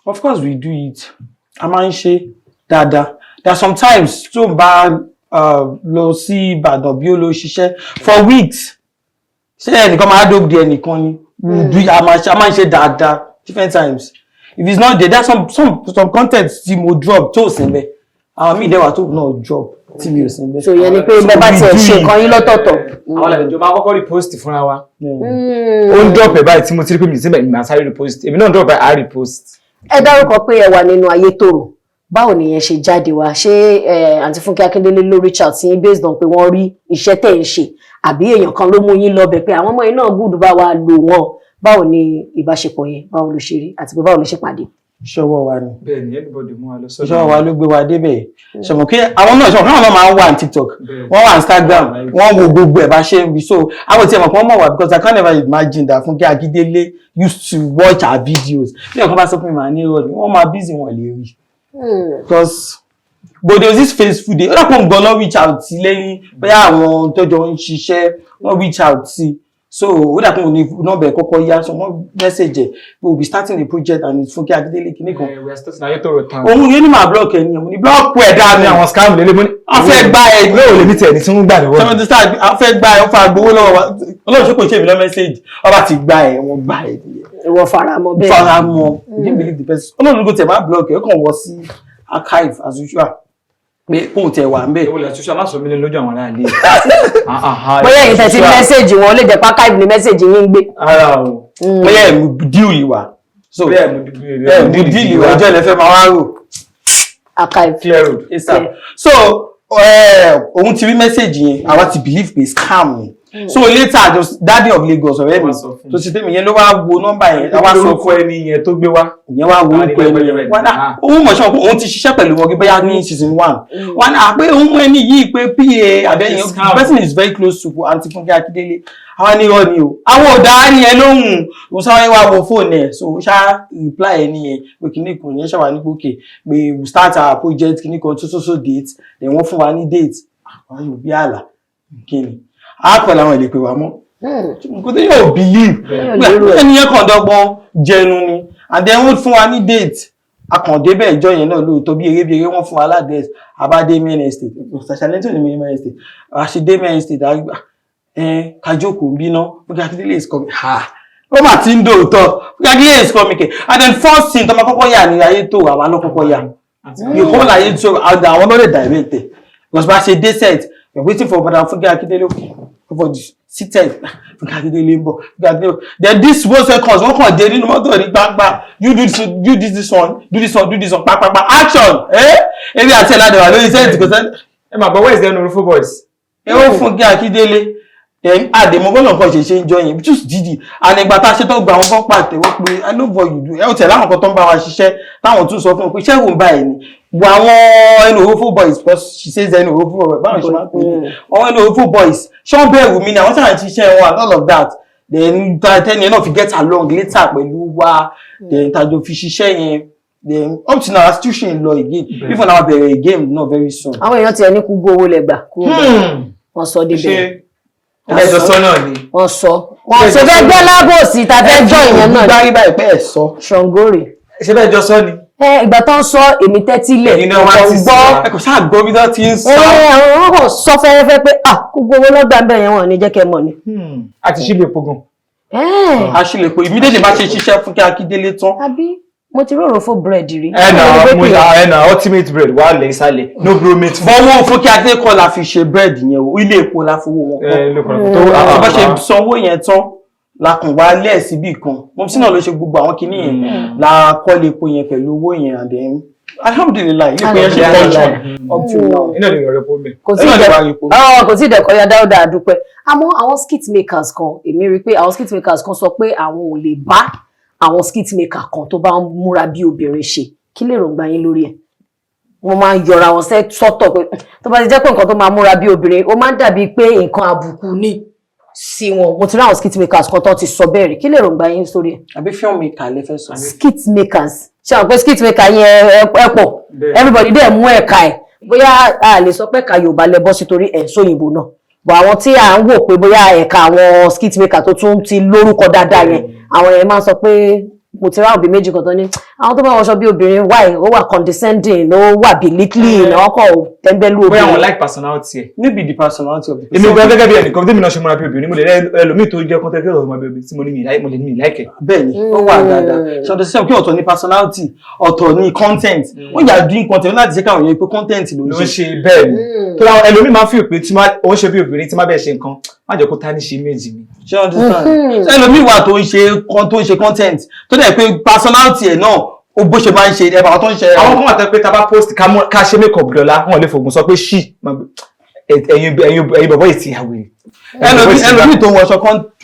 Of course we do it. A máa ń ṣe dáadáa. There are sometimes tó bá lọ sí Ìbàdàn bí ó lọ ṣiṣẹ́ for weeks. Ṣé ẹnìkan máa dóògùn di ẹnìkan ni? A máa ń ṣe dáadáa different times. If it's not there, there's some content tí mo drop tó sì ń bẹ. Àwọn míì dẹ́wà tó náà drop tí mi ò sí ń bẹ. So yẹn ni pé bẹ́ẹ̀ bá tiẹ̀ ṣe nǹkan yín lọ́tọ̀ọ̀tọ̀. Àwọn àlejò máa kọ́kọ́ repost fúnra wa. Ó ń drop ẹ̀ báyìí tí mo ti rí pé mi síbẹ̀ ni màá sáré repost. Èmi náà drop ẹ̀ á repost. Ẹ dárúkọ pé ẹ wà nínú Ayetoro. Báwo nìyẹn ṣe jáde wá? Ṣé àǹtí Funke Akindele ló reach out sí based on pé wọ́n rí iṣẹ́ tẹ̀ ń ṣe àbí èèyàn kan ló mú yín lọ bẹ̀ pé àwọn ọmọ yín náà gùdù bá wa lò wọ́n? Báwo ni ìbáṣepọ̀ yẹn? Báwo ló ṣe rí àti pé báwo ló ṣe pàdé? Ṣọwọ́ wa ni. Bẹ́ẹ̀ni, everybody mú wa lọ sọ́dọ̀. Ṣọwọ́ wa ló gbé wa débẹ̀. Ṣọmọ kí àwọn náà ṣọmọ náà máa ń wà ní TikTok. Wọ́n wà Instagram. Wọ́n wo gbogbo ẹ̀ bá ṣe ń bi. So àwọn tí ẹ mọ̀ pé wọ́n mọ̀ wá because I can't never imagine that Funke Akindele used to watch our videos. Bí ọ̀kan bá sọ fún mi màá ní ìrọ̀lẹ́, wọ́n máa busy wọn lè rí. Because but there was this Facebook day. Ó dàpọ̀ ń gbọ́ reach out sí lẹ́yìn bóyá àwọn tọ́jọ́ ń ṣiṣẹ́ wọ́n reach out sí. So ó dàpọ̀ òní nọ́mbà kọ́kọ́ yá so wọ́n message ẹ̀ we will be starting a project and it's Funke Akindele kìíní kan. We are starting Ayetoro town. Òun yẹn ní màá block ẹ̀ ní ẹ̀mú ní block ẹ̀ dáa ní àwọn scam lélẹ̀ mọ́ ní. A fẹ́ gba ẹ̀ ní òòlù mi tẹ̀ ní tí wọ́n gbà lọ́wọ́. Sọ́mọ́tì sáà a fẹ́ gba ẹ̀ ó fa gbowó lọ́wọ́ wa. Ọlọ́run ṣe kò ṣe mi lọ message ọba ti gba ẹ̀ wọ́n gba ẹ̀ nìyẹn. Ìwọ faramọ́ bẹ́ẹ̀. Faramọ́. You didn't believe the person. Ọlọ́run kò tẹ̀ máa block ẹ̀ ó kàn wọ́ sí archive as usual. Pé kóun tẹ̀ wà ń bẹ̀. Ìwọlẹ̀ àtúnṣe aláṣọ mi lójú àwọn aráàlú. Bóyá èyí tẹ̀ sí mẹ́sẹ̀jì wọn lè jẹ́ pákáìbì ní mẹ́sẹ̀jì yín gbé. Ara o. Bóyá ẹ̀mú díù ìwà. So ẹ̀mú díù ìwà ọjọ́ ilẹ̀ fẹ́ máa wá rò. Archive. Clear road. So òun ti rí mẹ́sẹ̀jì yẹn àwa ti believe pé scam ni. So later the daddy of Lagos ọ̀rẹ́ mi tó ti tẹ́mi yẹn ló wá wo nọ́mbà yẹn àwa sọ fún ẹni yẹn tó gbé wá. Ìyẹn wá wo orúkọ ẹni yẹn wọ́n náà òun mọ̀ ṣọ́ òun ti ṣiṣẹ́ pẹ̀lú wọn bóyá ní season 1 wọ́n náà pé òun ẹni yìí pé PA àbẹ́yìn the person is very close to Aunty Funke Akindele àwọn ní irọ́ ni o àwọn ò dáa ní ẹ lóhùn òun sáwọn wá wo fóònù ẹ̀ so ṣá reply ẹ nìyẹn pé kìíní kan yẹn ṣàwà ní gòkè pé we start our project kìíní kan so date then wọ́n fún wa ní date àwọn yóò bí àlà kíni á pẹ̀lú àwọn ìlèpè wa mọ́ kò tó yóò believe ẹniyẹn kan dọ́gbọ́n jẹnu ni and then wọ́n fún wa ní date akàndébẹ̀ ìjọ yẹn náà lóòótọ́ bí eré wọ́n fún wa ládẹ́s abádé main estate ṣàṣàlẹ́tò ní main estate àṣìdé main estate àgbà kájókòó ń bínú Funke Akindele is coming ó mà ti ń dòótọ́ Funke Akindele is coming kẹ and then first thing tọ́mọ kọ́kọ́ yà ní Ayetoro àwa ló kọ́kọ́ yà ìkọ́ Ayetoro àwọn ló lè direct ẹ̀ because bá ṣe dé set we are waiting for Madam Funke Akindele for the seated Funke Akindele ń bọ̀ then this 1 seconds wọ́n kàn dé nínú mọ́tò ní gbangba you do this one pàpàpà action ebi àti ẹ̀làdẹ̀wà lórí set kò sẹ́ni. Ẹ máa bọ̀ where is the Nollywood boys? Ẹ ó Funke Akindele àdèmọ́ bọ́lọ̀ nǹkan ṣe ń jọ yẹn just didi ànígbà tá a ṣe tó gba àwọn kan pàtẹ́wọ́ pé I know what you do ẹ ó tẹ̀ láwọn kan tó ń bá wa ṣiṣẹ́ táwọn tún sọ fún un pé iṣẹ́ ìwọ̀n báyìí ni wọ àwọn ẹnu òfófó boys because she says ẹnu òfófó boys báwọn ṣe máa ń pè é àwọn ẹnu òfófó boys ṣé wọ́n bẹ̀rù mi ni àwọn sáà ń ṣiṣẹ́ wọn and all of that then tẹ́ni ẹ̀ náà fi get along later pẹ̀lú wa then tàjọ fi ṣiṣẹ́ yẹn then up to now institution lọ again even our bẹ̀rẹ̀ game not very soon. Àwọn èèyàn ti ẹni kú gbówó lẹ́gbà wọ́n sọ débẹ̀. Ẹjọ́ sọ náà ni. Wọ́n sọ fẹ́ gbẹ́ lábòsí tàbí ẹjọ́ ìyẹn náà. Gbárí báyìí pẹ́ ẹ̀ sọ. Ṣàngórè. Ṣé bẹ́ẹ̀ jọ sọ ni? Ìgbà tó ń sọ èmi tẹ́tílẹ̀ ọkọ̀ gbọ́. Ẹ kò sáà gbọ́ bí wọ́n ti ń sọ. Àwọn ọkọ̀ sọ fẹ́rẹ́fẹ́ pé kú gbówó lọ́gbà ń bẹ̀ yẹn wọ̀n ní jẹ́ kẹ́ mọ̀ ni. A ti ṣílè pogun. A ṣì lè po immediately bá ṣe ṣiṣẹ́ Funke Akindele tán. Àbí mo ti rọrùn fún búrẹ́dì rí. Ẹnà ultimate bread wà lè sálẹ̀ no bromate. Bọ́wọ́ Funke Akindele kọ́ la fi ṣe bread yẹn o ilé epo la fowó wọn kọ́. Bá ṣe sanwó yẹn tán la kàn wá lẹ̀ síbì kan mo sì náà ló ṣe gbogbo àwọn kinní yẹn la kọ́ lè epo yẹn pẹ̀lú owó yẹn and then alhamdulillah ilé epo yẹn ṣe function up to now. Iná lè rọrẹ́ pọ́ mẹ́. Kò sí ìdẹ̀kọ́ ya dáúdà àdúpẹ́ àmọ́ àwọn skit makers kan èmi rí pé àwọn skit makers kan sọ pé àwọn ò lè bá àwọn skit maker kan tó bá ń múra bí obìnrin ṣe kí lè rògbà yín lórí ẹ̀ wọ́n máa ń yọra wọn sọ́tọ̀ pé tó bá ti jẹ́ pé nǹkan tó máa múra bí obìnrin ó máa ń dàbí pé nǹkan àbùkù ni sí wọn mo ti rí àwọn skit makers kan tó ti sọ bẹ́ẹ̀ rí kí lè rògbà yín sórí ẹ̀. àbí film maker lè fẹ́ sọ. skit makers ṣe àwọn pé skit maker yẹn ẹ pọ̀ everybody dẹ̀ mú ẹ̀ka ẹ̀ bóyá a lè sọ pé ẹ̀ka Yorùbá lẹ bọ́ sí torí ẹ̀ sóyìnbó náà bọ̀ àwọn tí à ń wò pé bóyá ẹ̀ka àwọn skit maker tó tún ti lórúkọ dáadáa yẹn àwọn yẹn máa ń sọ pé mo ti ráwọn bí méjì kan tán ní àwọn tó bá wọṣọ bí obìnrin why ó wà condescending ó wà belittling náà kọ tẹ́ńbẹ́lú obìnrin. bóyá wọn like personality ẹ̀. maybe the personality of the person. èmi gbọ́ gẹ́gẹ́ bí ẹnìkan tẹ́mi náà ṣe múra bí obìnrin mo lè rẹ ẹlòmíì tó jẹ́ content creator ọmọ bẹ̀rẹ̀ tí mo lè ní mi like. bẹ́ẹ̀ni ó wà dáadáa ṣọdọ sí ọkẹ ọ̀tọ̀ ní personality ọ̀tọ̀ ní content wọn yà doing content láti ṣe káwọn yẹn pé content ló ń ṣe. bẹ́ẹ̀ ni tó láwọn ẹlòmíì máa ń fi pé tí wọ́n ṣe bí obìnrin tí má bẹ́ẹ̀ ṣe nǹkan má jẹ́ kó tá ní ṣe méjì mi. ṣé ọdún sáà ẹlòmíì wà tó ń ṣe content tó dẹ̀ pé personality ẹ̀ náà ó bó ṣe máa ń ṣe ẹ̀bà tó ń ṣe. àwọn kan wà tẹ́ pé tá a bá post ká ṣe make up dọ́là wọn lè fògùn sọ pé ṣì ẹ̀yin bọ̀bọ̀ ìtì àwẹ̀. ẹlòmíì tó ń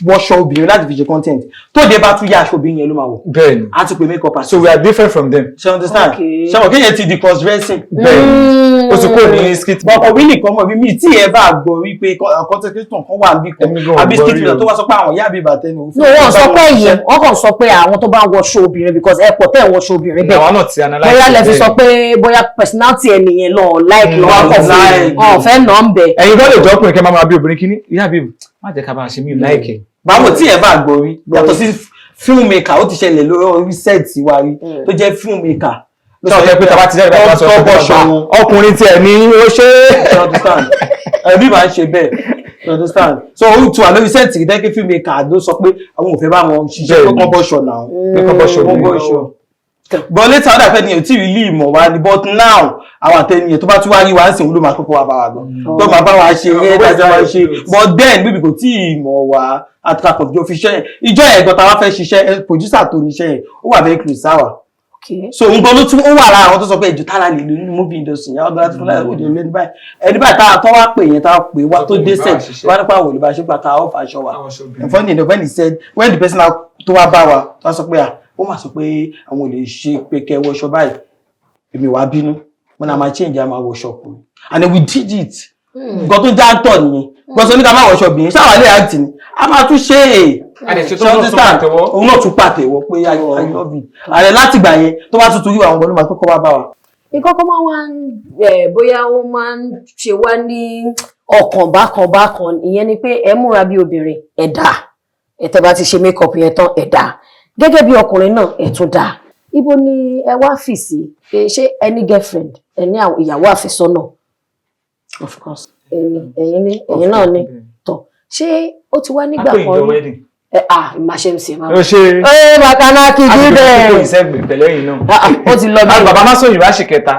wọṣọ obìnrin láti fi ṣe content tó dé bá tún yá aṣọ obìnrin yẹn ló máa wọ̀. bẹ́ẹ̀ni a ti pè make up artist. so we are different from them. ṣe understand ṣe wọ́n kéèyàn ti di cross dressing. bẹ́ẹ̀ni o sì kúrò ní skit. bọ́kọ̀ bí nìkan mọ̀ bí mi tí ẹ bá gbọ́ wípé content creator kan wà níbí kan àbí skit creator tó wá sọ pé àwọn ìyá àbí bàtẹ́ ni òun. wọ́n sọ pé yẹn wọ́n kàn sọ pé àwọn tó bá ń wọṣọ obìnrin because ẹ pọ̀ tẹ́ ẹ̀ wọṣọ obìnrin bẹ́ẹ̀. àwọn náà ti analyse. bóyá lẹ fi sọ pé bóyá personality ẹ nìyẹn lọ like lọ́wọ́ kọ̀ fún ọ̀fẹ́ nà ń bẹ̀. ẹ̀yin gbọ́dọ̀ jọ ọkùnrin kẹ́ máa máa bí obìnrin kíní ìyá àbí má jẹ́ ká bá a ṣe mí láìkẹ́. báwo tí ẹ bá gbọ́ rí yàtọ̀ sí filmmaker ó ti ṣẹlẹ̀ lórí set wa rí tó jẹ́ filmmaker. sọ jẹ́ pé tàbá ti jẹ́ ìgbà tó bọ̀ ọkùnrin tí ẹ̀ ní ó ṣe é. ẹbí máa ń ṣe bẹ́ẹ̀ you understand so ó tún wà lórí set rí dẹ́kẹ́ filmmaker ló sọ pé àwọn ò fẹ́ bá wọn ṣiṣẹ́ pé kọ́ bọ́ṣọ̀ náà pé kọ́ bọ́ṣọ̀ but later ọ̀dà fẹ́ ni ò tí ì rí ìmọ̀ wa ni but now àwọn àtẹnìyàn tó bá tún wá rí wa ń sìn ló máa kókó wa bá wa gan tó máa bá wa ṣe eré dájọ́ wa ṣe but then bíbí kò tí ì mọ̀ wá àtàkùn tó fi ṣẹ́ ìjọ ẹ̀gbọ́n táwa fẹ́ ṣiṣẹ́ producer tó níṣẹ́ yẹn ó wà very close sáwà so nǹkan ló tún ó wà lára àwọn tó sọ pé ìjọ tára lè lò nínú movie industry yẹn ọgbà tó fún láì òde lẹ́nu báyìí ẹni báyìí táwa tó wá pè yẹn táwa pè wá tó dé set wá nípa àwọn olùbá ṣe pàtàkì àwọn fàṣọ wa and funny enough when he said when the person tó wá bá wa tó wá sọ pé ó mà sọ pé àwọn ò lè ṣe pé kẹ wọṣọ báyìí èmi wàá bínú wọn náà máa change a máa wọṣọ ọkùnrin and then we did it nǹkan tó já tọ̀ nìyẹn gbọ́sọ̀ ní ká máa wọṣọ obìnrin ṣáwà lè àǹtí ni a máa tún ṣe é òun náà tún pàtẹ́wọ́ pé I love you ààrẹ láti gbà yẹn tó bá tuntun yíwa àwọn ọmọ ló máa kọ́kọ́ wá bá wa. ìkọ́kọ́ máa wá bóyá ó máa ń ṣe wá ní ọkàn bákan ìyẹn ni pé ẹ múra bí obìnrin ẹ̀dá ẹ̀tẹ́ bá ti ṣe make up yẹn tán ẹ̀dá gẹ́gẹ́ bí ọkùnrin náà ẹ̀ tún dáa ibo ni ẹ wá fì sí ṣé ẹ ní girlfriend ẹ ní àwọn ìyàwó àfẹ́sọ́nà. of course. ẹ̀yin náà ni tọ̀ ṣé ó ti wá nígbà kan rí ìmáṣẹ́ ń ṣe máa ó ṣe bàkánná kì í dí bẹ́ẹ̀. àti ìṣẹ́gbẹ̀ pẹ̀lẹ́ yìí náà. ó ti lọ bẹ́ẹ̀. bàbá má sóyún wá ṣe kẹta.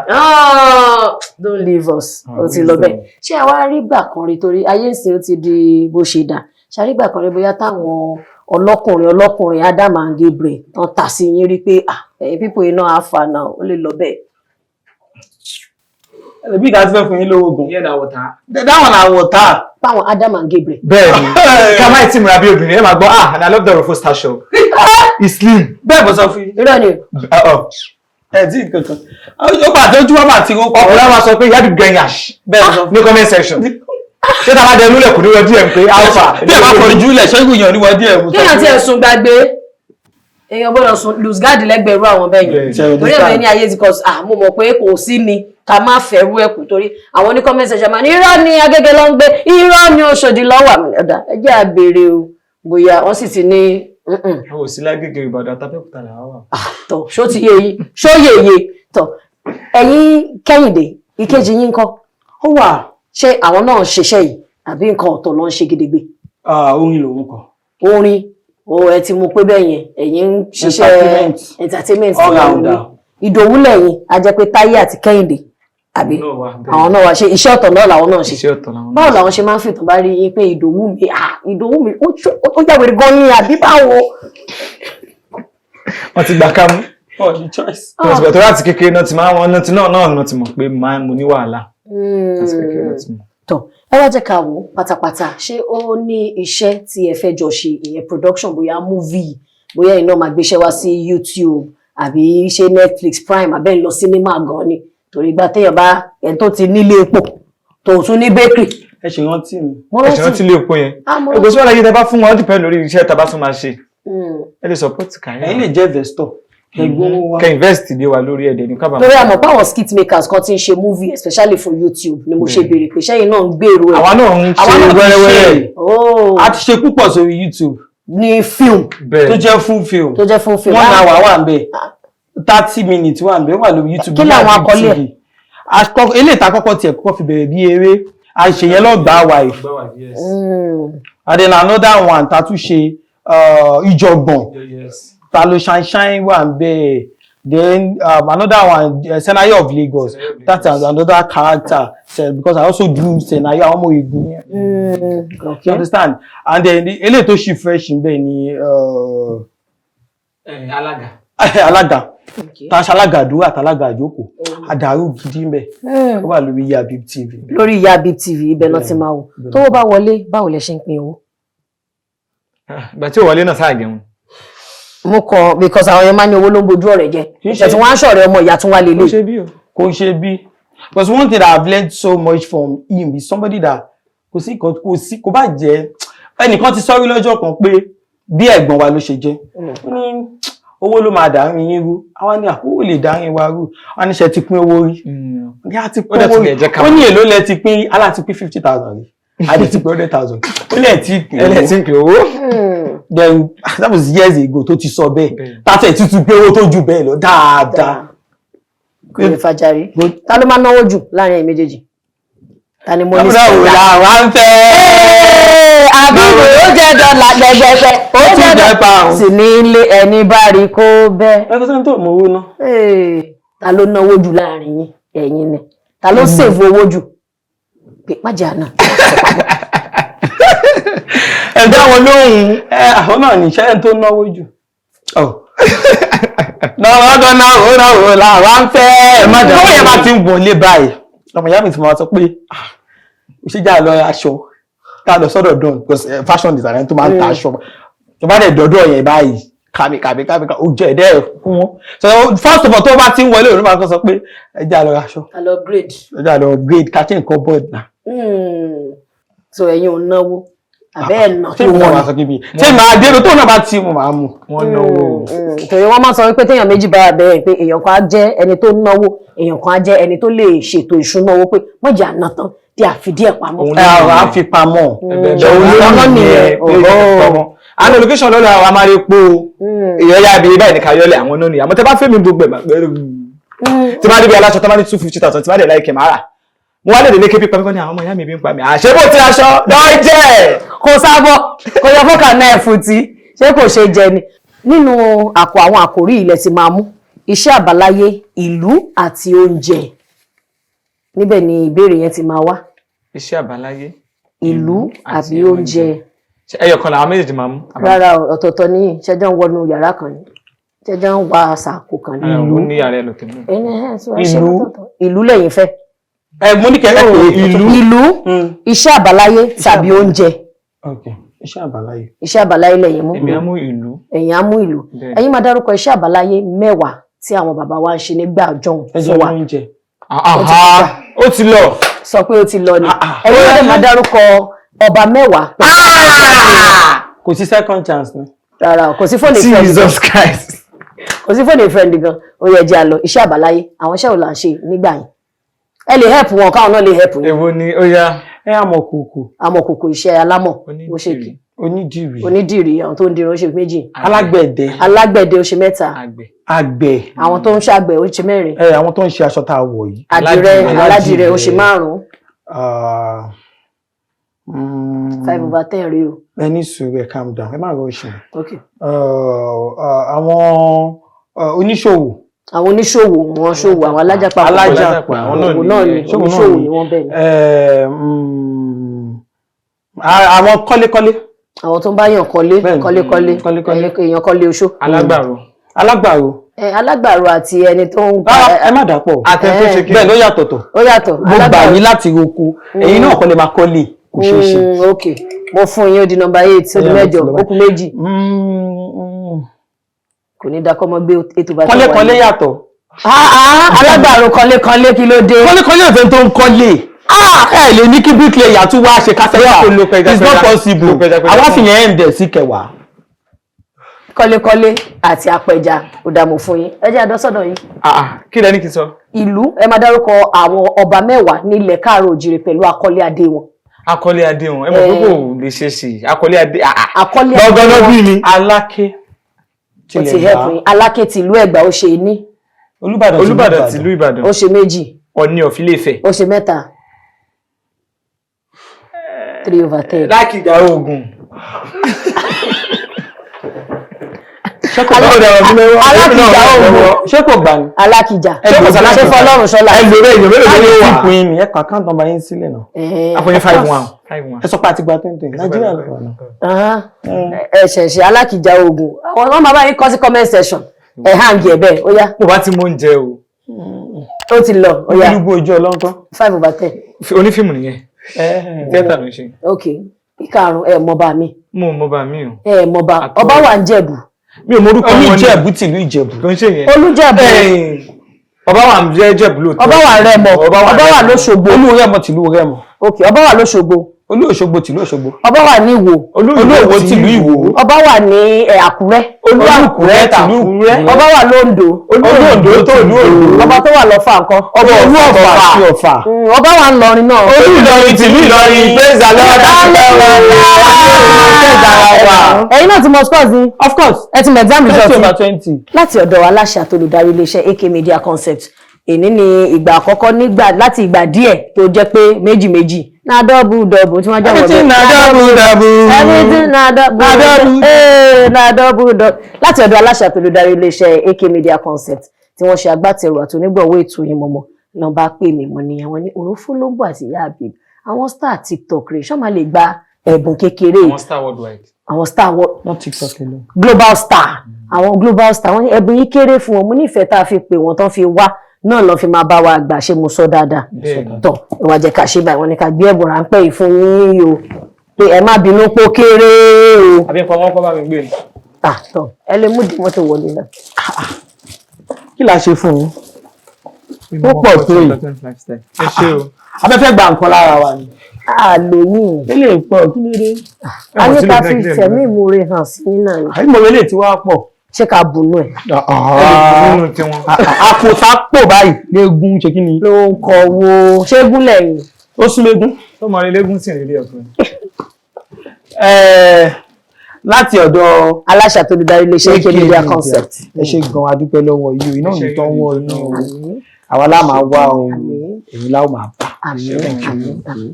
don't leave us ó ti lọ bẹ́ẹ̀. ṣé àwa rí gbà kan rí torí ayé ìsìn ó ti di bó ṣe dà ṣàrígbà kan rí bóyá táwọn ọlọ́kùnrin Adam and Gabriel tán tà sí yín rí pé ẹ̀yin pípò iná àfà náà ó lè lọ bẹ́ẹ̀. ẹ̀bí ìgbà tí fẹ́ fún yín lówó gan. yẹ́n náà wọ̀tá. dáwọn náà wọ̀tá. báwọn Adam and Gabriel. bẹ́ẹ̀ni ká máa ti múra bí obìnrin ẹ máa gbọ́ and I love the rofo star show. It's slim. bẹ́ẹ̀ bọ́ sọ fún yín. irọ́ ni. tí kankan ó bá àtọ́jú wọn bá ti rọ́pò. ọ̀rẹ́ wa sọ pé yàbí gẹ̀yàsh. bẹ́ẹ̀ sọ fún ní comment section. ṣé tá a bá dẹ múlẹ̀ kù ní wọ́n díẹ̀ pé alpha. bí ẹ bá kọrin jùlẹ̀ ṣẹ́gun yàn ní wọ́n díẹ̀ mú. kéèyàn ti ẹ̀sùn gbàgbé èèyàn gbọ́dọ̀ sùn lose guard lẹ́gbẹ̀rú àwọn bẹ́ẹ̀ yẹn torí ẹ̀rọ ní ayé ti kọ́ mo mọ̀ pé kò sí ni ká má fẹ́rú ẹ̀kú torí àwọn ní comment section máa ní irọ́ ni Agége ló ń gbé irọ́ ni Òṣòdì lọ́wọ́ àmì ẹ̀dá ẹjẹ́ àbèrè o bóyá wọ́n sì ti ní. àwọn òsì lágbègbè Ìbàdàn àtàbẹ̀òkúta làwọn wà. tọ ṣó ti yé yín ṣó yèyé tọ ẹ̀yin Kẹ́hìndé ìkejì yín ńkọ́. ó wà. ṣé àwọn náà ń ṣiṣẹ́ yìí àbí nǹkan ọ̀tọ̀ ló ń ṣe gedegbe. orin lòun kọ. orin ẹ ti mú pé bẹ́ẹ̀ yẹn ẹ̀yin ń ṣiṣẹ́ entertainment Ìdòwú lẹ́yìn a jẹ́ pé Táyé àti Kẹ́hìndé àbí àwọn náà wá ṣe iṣẹ́ ọ̀tọ̀ náà làwọn náà ṣe báwo làwọn ṣe máa ń fìtàn bá rí yín pé Ìdòwú mi ó jáwèrè gan ni àbí báwo. wọ́n ti gbà ká mú wọ́n ti láti kékeré náà ti máa wọ́n náà ti mọ̀ pé mo ní wàhálà láti kékeré náà ti mọ̀. tọ ẹ wá jẹ́ ká wò pátápátá ṣé ó ní iṣẹ́ tí ẹ fẹ́ jọ ṣe ìyẹn production bóyá movie bóyá iná máa gbéṣẹ́ wá sí YouTube àbí ṣe Netflix Prime abẹ́ ń lọ cinema gan ni torí ìgbà téèyàn bá ẹni tó ti nílé epo tó tún ní bakery ẹ ṣe rántí mi. ẹ ṣe rántí ilé epo yẹn ẹgbẹ́ sọ́ra yìí tẹ bá fún wọn dìpẹ́ lórí iṣẹ́ tá a bá tún máa ṣe ẹ lè support kàrí. ẹ̀yin lè jẹ́ investor kẹ invest dé wa lórí ẹ̀dẹ̀ ní kábàámọ̀. lórí àmọ́ páwọn skit makers kan ti ń ṣe movie especially for YouTube ni mo ṣe béèrè pé ṣẹ́yìn náà ń gbèrò ẹ̀. àwa náà ń ṣe wẹ́rẹ́wẹ́rẹ́. a ti ṣe púpọ̀ sórí YouTube. ní film tó jẹ́ full film. 1 hour wà ń bẹ̀ 30 minutes wà ń bẹ̀ wà lórí YouTube. kí làwọn akọlé ẹ̀. eléyìí tá kọ́kọ́ tiẹ̀ kọ́kọ́ fi bẹ̀rẹ̀ bí eré àṣeyẹn lọ́gbàá wife. And then another one tá tún ṣe ìjọ̀gbọ̀n ta ló shine wà ń bẹ̀. Then another one Senaye of Lagos. That's another character because I also do Senaye ọmọ Igun. You understand? And then eléyìí tó ṣì fresh ń bẹ̀ ni alága. Ta ṣalágàdó àtàlágà àjókòó àdàrú gidi ń bẹ̀. Ó wà lórí Yabib TV. Lórí Yabib TV ibẹ̀ náà ti máa wò. Tó bá wọlé báwo lẹ ṣe ń pín owó? Ìgbà tí ò wọlé náà sáà jẹun. Mo kọ because àwọn yẹn máa ní owó ló ń bojú ọ̀rẹ́ jẹ. Ṣètì wọn á ṣọ̀rẹ́ ọmọ ìyá tún wá lélẹ̀. Kò ṣe bí. Because one thing that I've learned so much from him is somebody that kò bá jẹ́ ẹnìkan ti sọ́rí lọ́jọ́ kan pé bí ẹ̀gbọ́n wa ló ṣe jẹ́. Ó ní owó ló máa dàárín yín rú. Àwa ní àkówó lè dàárín wa rú. Wọ́n ní ṣe ti pín owó rí. Ní a ti pín owó rí. Ó ní èló lẹ ti pín aláti pín 50,000 rí. Adé ti pín 100,000. Ó lẹ̀ tí pín owó. Then that was years ago tó ti sọ bẹ́ẹ̀. Tàtẹ̀ tuntun pé owó tó ju bẹ́ẹ̀ lọ dáadáa. Kò lè fàjàrí. Ta ló máa náwó jù láàrin ẹ̀yin méjèèjì? Ta ni mo ní sí ọ̀la? Wà ń fẹ́. Àbúrò ó jẹ́ dọ́là gbẹgbẹgbẹ. Ó tún jẹ́ pound. Sì ní ilé ẹni bá rí kó bẹ́. Ẹ kọ́ sẹ́ni tó mọ owó náà. Ta ló náwó jù láàrin yín? Ẹ̀yin ni. Ta ló save owó jù? Pé májà náà. Ẹ̀dá wọn lóhùn. Àwọn náà ní iṣẹ́ tó náwó jù. Náwó náwó làwọn ń fẹ́. Lọ́wọ́ yẹn bá ti ń wọlé báyìí. Ọmọ ìyá mi ti máa sọ pé òṣèjà lọ aṣọ ká lọ sọ́dọ̀ dán because fashion designer tó máa ń ta aṣọ. Tó bá dẹ̀ dọ́dọ̀ yẹn báyìí kàmí ó jẹ́ ẹ̀dẹ́ fún wọn. So first of all tó bá ti ń wọlé òun máa kọ́ sọ pé ẹja lọ aṣọ. Ẹja lọ upgrade catching cupboard náà. So ẹ̀yin ò náwó. Àbẹ́ ẹ̀nà tí wọ́n máa sọ kí bí tí màá dé tó náà bá tí mo máa mú wọ́n náwó. Torí wọ́n máa sọ wípé téèyàn méjì bá bẹ̀rẹ̀ pé èèyàn kan á jẹ́ ẹni tó náwó èèyàn kan á jẹ́ ẹni tó lè ṣètò ìṣúná owó pé mọ̀jà àná tán tí a fi díẹ̀ pamọ́. Àwọn á fi pamọ́. Ọ̀nà nìyẹn. Àwọn location lọ́la àwọn amáre po èèyàn yá bí báyìí ní kayọ́lẹ̀ àwọn náà ni àmọ́ tẹ bá fẹ́ mi gbogbo ẹ̀ tí bá débi aláṣọ tó bá ní 250,000 tí bá dẹ̀ láìkẹ́ máa rà mo wá lè délé kébí pàmí kan ní àwọn ọmọ ìyá mi bí ń pa mi àṣẹ bó ti aṣọ lọ́jẹ́ kò sábọ̀ kò yẹ fún kàná ẹ̀fù tí ṣé kò ṣe jẹ ni. Nínú àwọn àkòrí ilẹ̀ ti máa mú iṣẹ́ àbáláyé ìlú àti oúnjẹ níbẹ̀ ni ìbéèrè yẹn ti máa wá. Iṣẹ́ àbáláyé ìlú àbí oúnjẹ. Ẹyọ kan làwọn méjèèjì máa mú. Rárá ọ̀tọ̀ọ̀tọ̀ ní ṣẹjọ́ ń wọnú yàrá kan ní ṣẹjọ́ ń wá sàkó kan ní ìlú. Ní yàrá ẹ̀ lọ́tẹ̀ ìlú lẹ́yìn fẹ́. Mo ní kẹ́kẹ́ ìlú iṣẹ́ àbáláyé tàbí oúnjẹ. Iṣẹ́ àbáláyé. Iṣẹ́ àbáláyé lẹ́yìn mú. Èmi á mú ìlú. Ẹ̀yin á mú ìlú. Ẹ̀yin máa dárúkọ iṣẹ́ àbáláyé 10 tí àwọn bàbá wa ń ṣe nígbà ọjọ́un fún wa. Ó ti lọ. Sọ pé ó ti lọ ni. Ẹ̀yin máa dárúkọ ọba 10. Kò sí second chance ni. Rárá kò sí fóònù friend. Jesus Christ. Kò sí fóònù friend gan. Ó yẹ jẹ́ àlọ́ iṣẹ́ àbáláyé àwọn iṣẹ́ ò là ń ṣe nígbà yẹn. Ẹ lè help wọn káwọn náà lè help yín. Èwo ni ó yá. Amọ̀kòkò iṣẹ́ alámọ̀ ó ṣe kí. Onídìrí àwọn tó ń dirun ó ṣe 2. Alágbẹ̀dẹ ó ṣe 3. Àgbẹ̀. Àwọn tó ń ṣàgbẹ̀ ó ṣe 4. Àwọn tó ń ṣe aṣọ tá a wọ̀ yìí. Aládìrẹ ó ṣe 5. 5/10 rí o. Ẹni sùúrù ẹ calm down ẹ má rọ ṣe. Àwọn oníṣòwò. Àwọn oníṣòwò wọn ṣòwò àwọn alájàpá àwọn náà ni oníṣòwò ni wọ́n bẹ́ẹ̀ ni. Àwọn kọ́lékọ́lé. Àwọn tó ń bá yàn kọ́lékọ́lé èèyàn kọ́lé oṣó. Alágbàro àti ẹni tó ń bá ẹ má dàpọ̀ bẹ́ẹ̀ ló yàtọ̀tọ̀. Ó yàtọ̀. Mo gbà yín láti roko ẹ̀yin náà kọ́ lè máa kọ́lé kò ṣeé ṣe. Ok mo fún yín ó di number 8 ó di 8 ó kù 2. Kò ní dákọ́ mọ́ gbé ètò bá kọ́lékọ́lé yàtọ̀. Alágbàro kọ́lékọ́lé kí ló dé? Kọ́lékọ́lé ọ̀fẹ́ tó ń kọ́lé. ẹ lè ní kí bricklayer tún wá ṣe kásẹ́yà it's not possible àwa fi yẹn ń dẹ̀ sí kẹwàá. kọ́lékọ́lé àti apẹja ò dààmú fún yín ẹ jẹ́ àdọ́sọ́dọ̀ yín. kí lẹ́ni kí n sọ. ìlú ẹ máa dárúkọ àwọn ọba 10 nílẹ̀ káàárọ̀ òjìrì pẹ̀lú àkọlé adé wọn. Àkọlé adé wọn ẹ mọ̀ pé kò lè ṣe sí àkọlé adé àkọlé adé gbọgbọnọ bí mi. Aláké tilẹ̀ Ẹ̀gbá Aláké tìlú Ẹ̀gbá ó ṣe ní. Olúbàdàn tìlú Ìbàdàn ó ṣe 2. Ọ̀ọ̀ni of Ilé-Ifẹ̀ ó ṣe 3. 3/10. Lákìjà Ògùn. Alákìjà Ògùn ṣé kò gbà ní. Alákìjà ṣé fọlọ́run ṣọlá. ẹ lórí èèyàn mélòó ló wà. fún yín ni ẹ kàn kán tán bá yín sílẹ̀ náà. àfọyín 5-1. ẹ sọ pé àti gba 20 Nàìjíríà ló wà náà. ẹ ṣẹ̀ṣẹ̀ Alákìjà Ògùn wọ́n máa bá yín kọ sí comment section ẹ hàǹgì ẹ̀ bẹ́ẹ̀ ó yá. tó bá ti mú oúnjẹ o. ó ti lọ ó yá. olúgbó ojú ọlọ́ńkọ́. 5/10. onífíìmù nìyẹn. tẹ́tà ló ń ṣe. ok ìkarùn ẹ mọba mi. mo mọba mi o. ẹ mọba ọba wà ń Jẹ̀bú. mi ò morúkọ wọn ní Olújẹ̀bú tìlú Ìjẹ̀bú. tó ń ṣe yẹn. Olújẹ̀bú. ọba wà ń jẹ́ Jẹ̀bú lóòótọ́. ọba wà Rẹ́mọ ọba wà l'Óṣogbo. Olúrẹ́mọ tìlú Rẹ́mọ. ok ọba wà l'Óṣogbo. Olú-Òṣogbo tìlú Òṣogbo. ọba wà ní Ìwó. Olú-Òwò tìlú Ìwó. ọba wà ní Àkúrẹ́. Olú-Àkúrẹ́ tìlú Àkúrẹ́. ọba wà l'Óǹdó. Olú-Òǹdó tó ìlú Òǹdó. ọba tó wà l'Ọ́fà ńkọ́. ọba Ọ̀fà. ọba wà n'Ìlọrin náà. Olú-Ìlọrin tìlú Ìlọrin. praise the Lord. ẹ̀yin náà ti mọ scores ni. of course. ẹ ti mọ exam result. 20/20. láti ọ̀dọ̀ aláṣẹ àtolùdarí iléeṣẹ́ AK Media Concept èní ni ìgbà àkọ́kọ́ láti ìgbà díẹ̀ tó jẹ́ pé méjì na double tí wọ́n jáwọ́ everything na double. everything na double láti ọ̀dọ̀ aláṣẹ àtolùdarí iléeṣẹ́ AK Media Concept tí wọ́n ṣe agbátẹrù àti onígbọ̀wọ́ ètò yìí mọ̀mọ́ náà bá pè mí mọ́ nìyẹn wọ́n ní Òrófólógbò àti ìyá àbí àwọn star TikTok rẹ̀ ṣọ́ máa lè gba ẹ̀bùn kékeré. àwọn star worldwide. àwọn star not TikTok alone. global star àwọn global star wọ́n ní ẹ̀bùn yìí kéré fún wọn mo nífẹ̀ẹ́ tá a fi pè wọ́n tán fi wá náà lọ fi máa bá wa gbà ṣe mo sọ dáadáa tọ ìwà jẹ ká ṣe báyìí wọ́n ní ká gbé ẹ̀bùn ráńpẹ́ yìí fún yín o pé ẹ má bínú pó kéré o. àbí nǹkan wọn kọ́ bá mi gbé ni. tọ ẹ lè mú di mọ́tò wọlé náà. kí la ṣe fún yín. ó pọ̀ tó yìí. ẹ ṣe o. afẹ́fẹ́ gba nǹkan lára wa ni. lóyún. ilé ìpọ̀ kí ló dé. a ní ká fi tẹ̀mí ìmoore hàn sí náà ni. àbí mo lè tí wàá pọ̀. ṣé ká bùnú ẹ̀. nínú tiwọn. àpòtá pò báyìí léegun ṣe kí ni. ló ń kọ wo ṣégún lẹ́yìn. ó sún léegun. tó mọ ilégún sí ìrírí ọkùnrin. láti ọ̀dọ̀ aláṣẹ àtolùdarí iléeṣẹ́ AK Media Concept. ẹ ṣe gan adúpẹ́ lọ́wọ́ yìí iná mi tán wọ inú o àwa lá máa wá o èmi lá máa bá.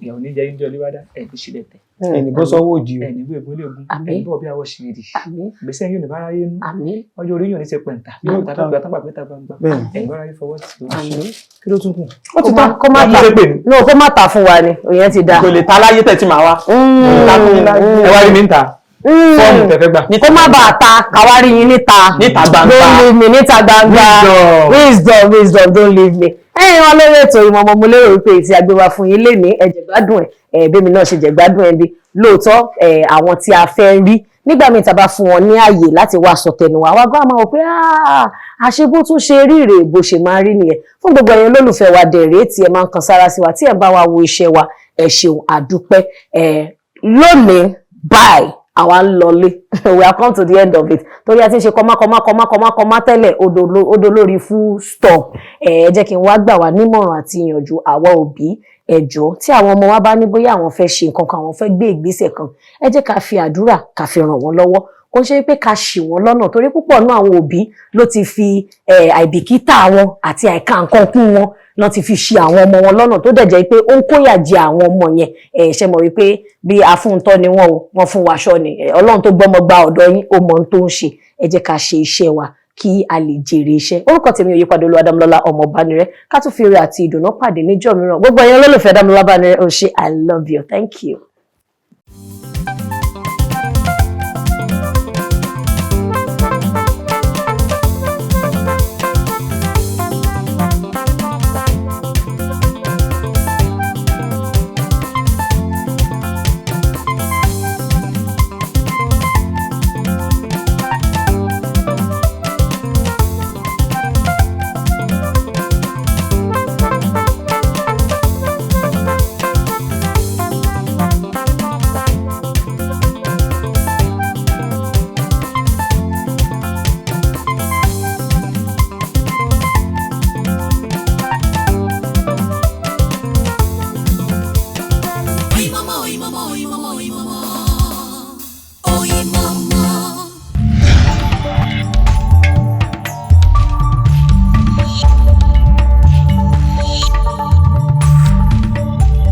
ìyàwó níjẹ yín jẹ olúwadá ẹ ní sílẹ̀ tẹ. ẹnì bó sọ́wọ́ òdì o. ẹnì gbé ègbólé ogun ẹnì bọ̀ bí awọ ṣìrìrì. ìgbésẹ̀ yóò ní bára yé nú. ọjọ́ orí yóò ní ṣe pẹ̀ǹtà yóò tàbí gbà tán pàpẹ́ta gbangba. ẹ̀gbọ́n ayé fọwọ́ sí o. kí ló tún kù. ó ti tán kó má ta fún wa ni òyìn ti da. kò lè ta láyé tẹ̀ tí màá wá. ẹ wá rí mi ń ta. fọ́ọ̀mù tẹ̀fẹ́ gbà. kó má bàa ta káwárí yín níta gbangba. don't leave me níta gbangba wisdom don't leave me. ẹ̀yin wọn lórí ètò ìmọ̀ọ́mọ́ mo lérò wípé ìtì àgbéwá fún yín lè ní ẹ̀jẹ̀ gbádùn ẹ̀ bẹ́mi náà ṣe jẹ̀ gbádùn ẹ̀ bí lóòótọ́ àwọn tí a fẹ́ rí nígbà míì tá a bá fún wọn ní ààyè láti wá sọ tẹnu wa gbọ́ àmọ́ pé àṣebó tún ṣe rí rèé bó ṣe máa rí nìyẹn fún gbogbo ẹ̀yin olólùfẹ́ wa dẹ̀rẹ́ tí ẹ máa ń kan sára sí wa tí ẹ bá wa wo iṣẹ́ wa ẹ ṣeun àdúpẹ́ lónìí bye àwa ń lọlé we have come to the end of it torí a ti ń ṣe kọmá tẹ́lẹ̀ odò lórí full stop ẹ jẹ́ kí n wá gbà wá nímọ̀ràn àti ìyànjú àwa òbí ẹjọ́ tí àwọn ọmọ wa bá ní bóyá àwọn fẹ́ ṣe nǹkan kan àwọn fẹ́ gbé ìgbésẹ̀ kan ẹ jẹ́ ká fi àdúrà ká fi ràn wọ́n lọ́wọ́ kò ṣe pé ká ṣì wọ́n lọ́nà torí púpọ̀ náà àwọn òbí ló ti fi àìbìkítà wọn àti àìka nǹkan kún wọn lọ́n ti fi ṣì àwọn ọmọ wọn lọ́nà tó dẹ̀ jẹ́ pé ó ń kóyà jẹ àwọn ọmọ yẹn ṣe mọ̀ wípé bí afúntọ́ ni wọ́n fún waṣọ ni ọlọ́run tó gbọ́mọ gba ọ̀dọ̀ yín ó mọ ohun tó ń ṣe ẹ jẹ́ ká ṣe iṣẹ́ wa kí a lè jèrè iṣẹ́ orúkọ tèmi Oyèpadà Olúwadámilọ́lá ọmọ Bánirẹ́ ká tún fi ire àti ìdùnnú pàdé níjọ́ mìíràn gbogbo ẹ̀yin olólùfẹ́ Dámilọ́lá Bánirẹ́ ó ṣe I love you thank you. mama.